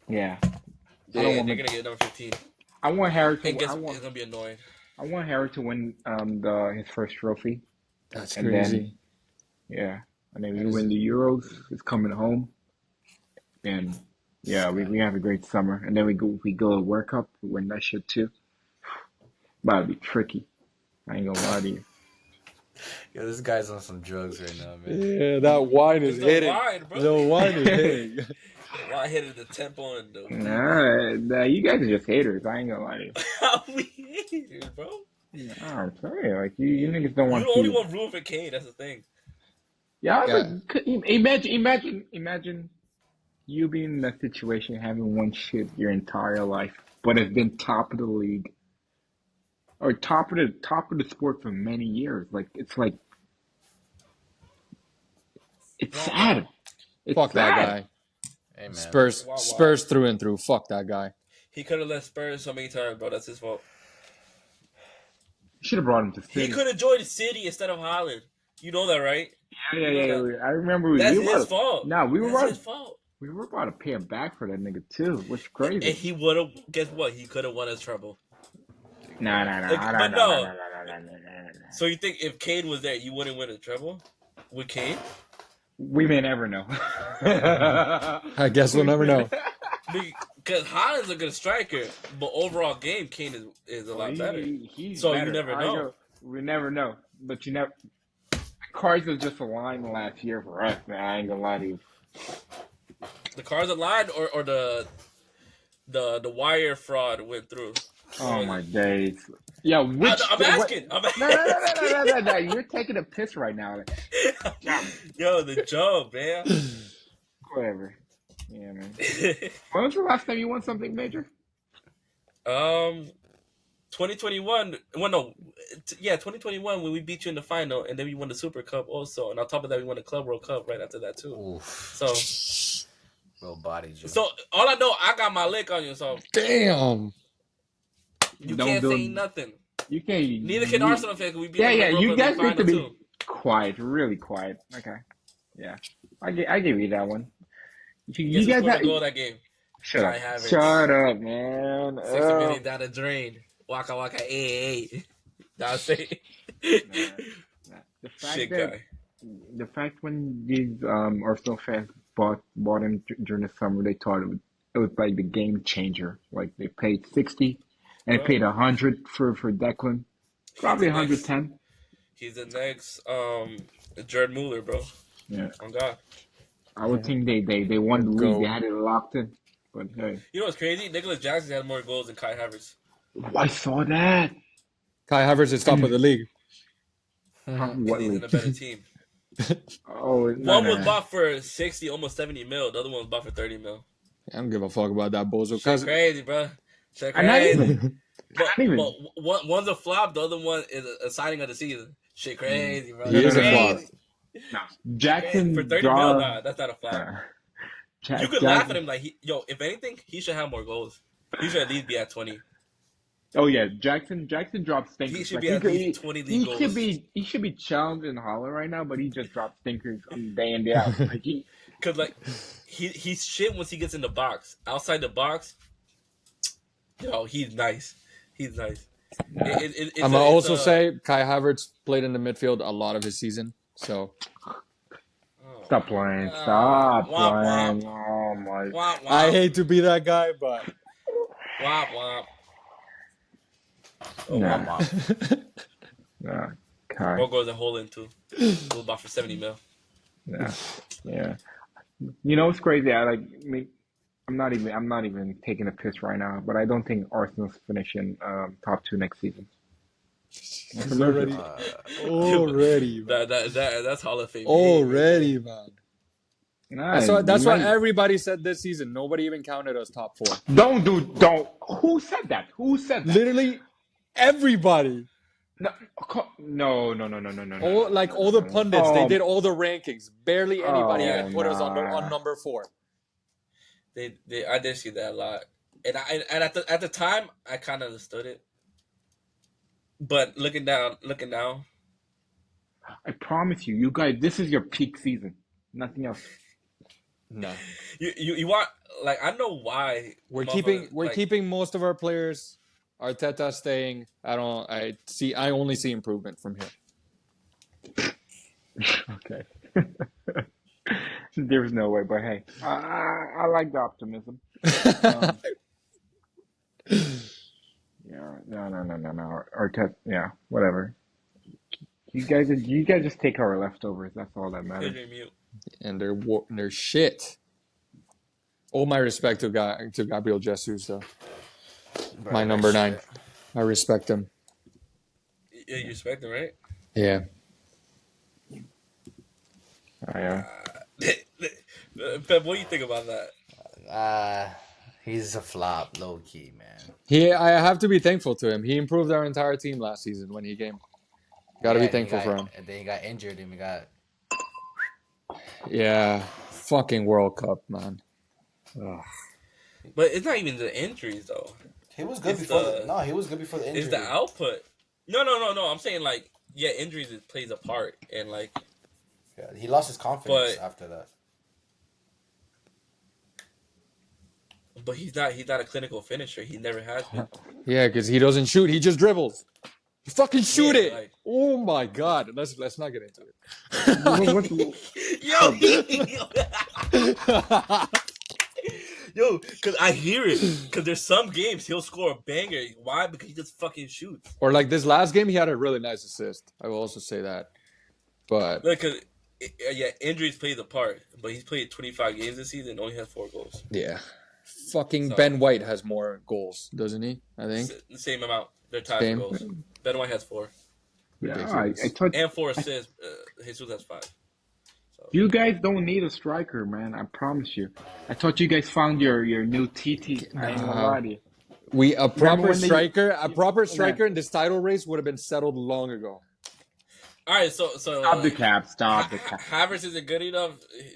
Yeah. I Yeah, don't want they're gonna get number 15. I want Harry to. And guess it's gonna be annoying. I want Harry to win his first trophy, That's and crazy. then we win the Euros. It's coming home, and yeah, we have a great summer, and then we go to World Cup, we win that shit too. About to be tricky. I ain't gonna lie to you. Yo, this guy's on some drugs right now, man. Yeah, that wine is It's the hitting. wine, bro. The wine is hitting. Why hit it the tempo and the Nah, you guys are just haters. I ain't gonna lie to you. How we haters, bro? Nah, I'm telling you, like you niggas don't You want the only to. one rooting for Kane. That's the thing. Yeah, Yeah. but imagine you being in that situation, having won shit your entire life, but has been top of the league or top of the sport for many years. Like it's Wow, sad. wow. It's Fuck that sad. guy. Hey, man. Spurs, Wow, wow. Spurs through and through. Fuck that guy. He could have left Spurs so many times, bro. That's his fault. Should have brought him to He City. could have joined City instead of Holland. You know that, right? Yeah. You know that. I remember That's we were his about fault. Nah, That's his fault. we were about to pay him back for that nigga too, which is And crazy. he would have. Guess what? He could have won his treble. Nah. But no. So you think if Kane was there, you wouldn't win a treble with Kane? We may never know. I guess we'll never know. Because Holland's a good striker, but overall game, Kane is a lot better. He's So better. you never know. We never know. But you never. Cards are just aligned last year for us, man. I ain't gonna lie to you. The cards aligned, or the wire fraud went through. Oh my days. Yeah, which? I'm asking. No. You're taking a piss right now. Like, Yo, the job, man. whatever. Yeah, man. When was the last time you won something major? 2021. Well, no, 2021 when we beat you in the final, and then we won the Super Cup also, and on top of that, we won the Club World Cup right after that too. Oof. So, Real body, Joe. so all I know, I got my lick on you, so Damn. you Don't can't do say it. nothing. You can't. Neither can Arsenal fans. We beat Yeah, them in the you Europa guys League need to final be too. quiet, really quiet. Okay. Yeah, I give you that one. You Guess who guys scored have. the goal that game? Shut Kai up. Havertz. Shut up, man. 60 million down the drain. Waka waka, hey. That's it. Nah. Shit guy. The fact when these Arsenal fans bought him during the summer, they thought it was like the game changer. Like they paid 60 and they Bro. paid 100 for Declan. Probably He's the next- 110. He's the next Jared Muller, bro. Yeah. On God. I would think they won the Go. league. They had it locked in. But hey, You know what's crazy? Nicholas Jackson had more goals than Kai Havertz. I saw that. Kai Havertz is top of the league. What He's in league? a better team. Oh, One was bought for 60, almost 70 mil. The other one was bought for 30 mil. I don't give a fuck about that bozo. Shit Cause crazy, bro. Shit I'm not crazy. even. But, Not even. but one's a flop. The other one is a signing of the season. Shit crazy, bro. He is a Crazy. flop. Jackson For 30 draw, mil, nah, that's not a flop. You could laugh at him like, if anything, he should have more goals. He should at least be at 20. Oh yeah, Jackson dropped He stinkers. should Like be at least 20 league goals. he should be challenging Holler right now, but he just dropped stinkers day in day out. Like Cause like he's shit once he gets in the box. Outside the box, he's nice. He's nice. nah. I'm gonna also say Kai Havertz played in the midfield a lot of his season, so Stop playing. Womp Stop playing. womp. Oh my. Womp womp. I hate to be that guy, but Womp womp. Oh, Nah. womp womp. Nah. Kai. What goes in Holland too? We'll buy for 70 mil. Yeah. Yeah. You know what's crazy? I'm not even taking a piss right now, but I don't think Arsenal's finishing top 2 next season. he's already, man. That's Hall of Fame. Already, man. Nah, That's what everybody said this season. Nobody even counted us top 4. Don't. Who said that? Who said that? Literally everybody. No. All the pundits, they did all the rankings. Barely anybody Oh, even put us on nah. number 4. I did see that a lot, and at the time I kind of understood it, but looking now, I promise you guys, this is your peak season. Nothing else. No, you want, like, I know why we're keeping most of our players. Arteta staying. I only see improvement from here. Okay. There's no way, but hey, I like the optimism. Yeah, no. Arteta, yeah, whatever. You guys just take our leftovers. That's all that matters. And they're shit. All my respect to Gabriel Jesus, though. Bro, My number 9. I respect him. Yeah, you respect him, right? Yeah. Oh, yeah. Pep, what do you think about that? He's a flop, low key, man. I have to be thankful to him. He improved our entire team last season when he came. Got to be thankful for him. And then he got injured, and we got. Yeah, fucking World Cup, man. Ugh. But it's not even the injuries though. He was good before. He was good before the injury. It's the output. No. I'm saying, like, yeah, injuries plays a part, and like, yeah, he lost his confidence after that. But he's not a clinical finisher. He never has been. Yeah, because he doesn't shoot. He just dribbles. You fucking shoot it. Like, oh my God. Let's not get into it. Yo, because I hear it. Because there's some games he'll score a banger. Why? Because he just fucking shoots. Or like this last game, he had a really nice assist. I will also say that. But because injuries plays a part. But he's played 25 games this season and only has 4 goals. yeah, fucking Ben White has more goals, doesn't he? I think the same amount. They're tied for goals. Ben White has 4. Yeah, and 4 assists. Jesus has 5. You guys don't need a striker, man. I promise you. I thought you guys found your new TT. I ain't gonna lie to you. A proper striker in this title race would have been settled long ago. All right, so stop the cap. Havertz isn't good enough.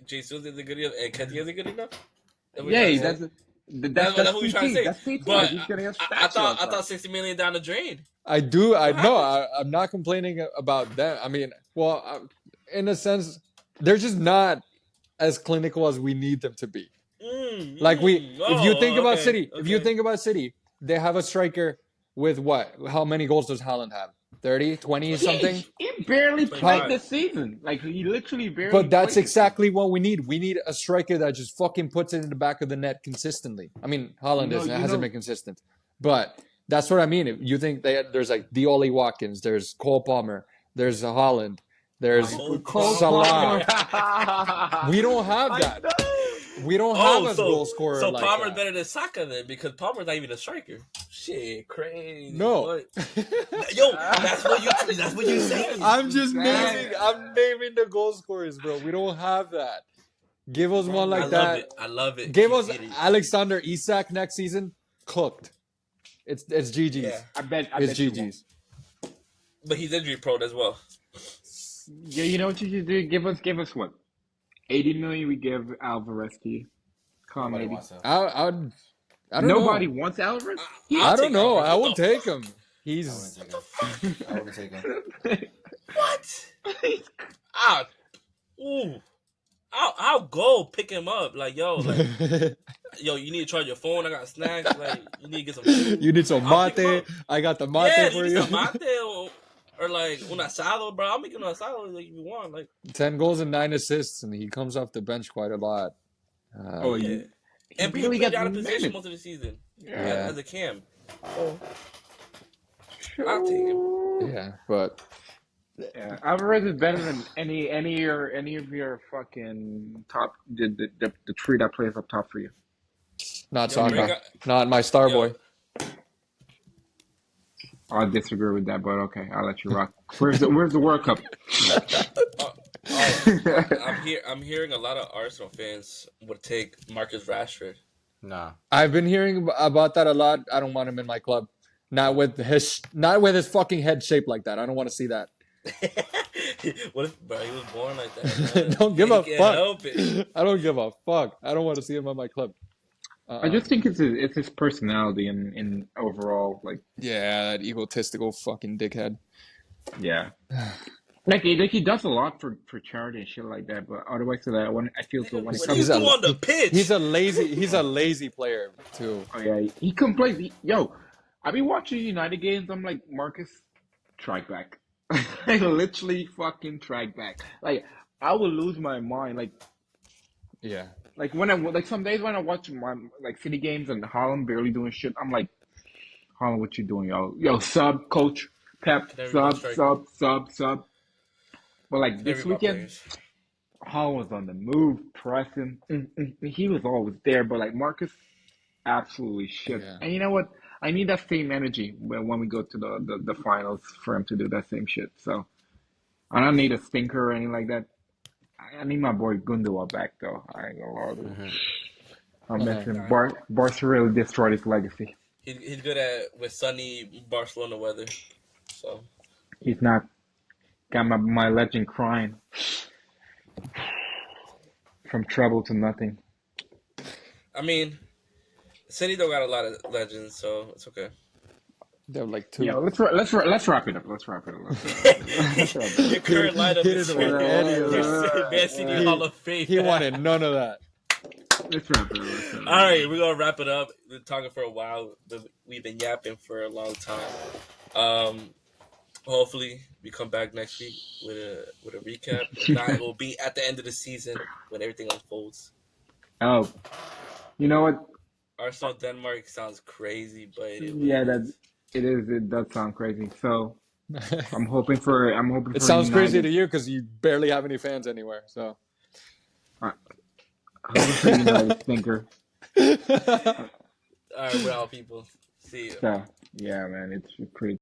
Jesus isn't good enough, and Ketia isn't good enough. Yeah, that's what we're trying to say. That's but I thought 60 million down the drain. I do. I'm not complaining about that. I mean, well, in a sense, they're just not as clinical as we need them to be. If you think about City, they have a striker with what? How many goals does Haaland have? 30, 20 something? He barely played this season. Like, he literally barely But that's exactly what we need. We need a striker that just fucking puts it in the back of the net consistently. I mean, Haaland hasn't been consistent. But that's what I mean. You think there's like the Ollie Watkins, there's Cole Palmer, there's Haaland, there's Salah. We don't have that. We don't have a goal scorer. So like Palmer's that. better than Saka then, because Palmer's not even a striker. Shit, crazy. No. Yo, that's what you say. I'm naming the goal scorers, bro. We don't have that. Give us one like that. I love it. Give us Alexander Isak next season. Cooked. It's GG's. Yeah, I bet it's GG's. But he's injury prone as well. Yeah, you know what you should do? Give us what? 80 million we give Alvarez to you. Come on, maybe. I don't Nobody know. wants Alvarez. I'll I don't take know. Alvarez. I What won't the take fuck? him. I wouldn't He's take What the him. fuck? I wouldn't take him. What? Ah, ooh. I'll go pick him up. Like, yo, you need to charge your phone. I got snacks. Like, you need to get some food. You need some I'll pick him mate. up. I got the Yeah, mate you for need you. some mate or like un asado, bro. I'll make you an asado like if you want. Like, 10 goals and 9 assists, and he comes off the bench quite a lot. Oh, yeah. he And he barely played got out of position minutes. most of the season Yeah. as a cam. So I'll take him. Yeah, but Yeah, Alvarez is better than any of your fucking top the three that plays up top for you. not Yo, bring Saka. up, Not my star yo. boy. I'll disagree with that, but okay, I'll let you rock. Where's the World Cup? I'm hearing a lot of Arsenal fans would take Marcus Rashford. Nah. I've been hearing about that a lot. I don't want him in my club. Not with his fucking head shaped like that. I don't want to see that. What if, bro? He was born like that, man. Don't give a He can't fuck. help it. I don't give a fuck. I don't want to see him on my club. I just think it's his personality in overall, like, Yeah, that egotistical fucking dickhead. yeah. Like he does a lot for charity and shit like that, but otherwise to that, when I feel so Nigga, when it what do you comes do to on the pitch? He's a lazy player too. oh yeah, he complains. Yo, I be watching United games. I'm like, Marcus, track back. I literally fucking track back. Like I will lose my mind. Yeah. Like when some days when I watch my like City games and Holland barely doing shit, I'm like, Holland, what you doing, yo? Yo, sub, coach, Pep, Canary ball sub, striker. sub. But like Canary this ball weekend, players. Holland was on the move, pressing. He was always there, but like Marcus, absolutely shit. Yeah. And you know what? I need that same energy when we go to the finals for him to do that same shit. So I don't need a stinker or anything like that. I need my boy Gundua back though. I ain't gonna lie. Mm-hmm. I'm missing Nah. Barca really destroyed his legacy. He's good with sunny Barcelona weather. So He's not got my legend crying from trouble to nothing. I mean, City don't got a lot of legends, so it's okay. They're like two. Yeah, let's wrap it up. Let's wrap it up. Your current lineup He is didn't want your any of that. Man City Hall of Fame. He wanted none of that. Let's wrap it up. All right, we're gonna wrap it up. We've been talking for a while. We've been yapping for a long time. Hopefully, we come back next week with a recap. If not, it will be at the end of the season when everything unfolds. Oh, you know what? Arsenal Denmark sounds crazy, but Yeah, it is. It does sound crazy. So I'm hoping for. It sounds crazy United. to you because you barely have any fans anywhere. So. Hoping for United stinker. All right, we're out, people. See you. So yeah, man, it's pretty.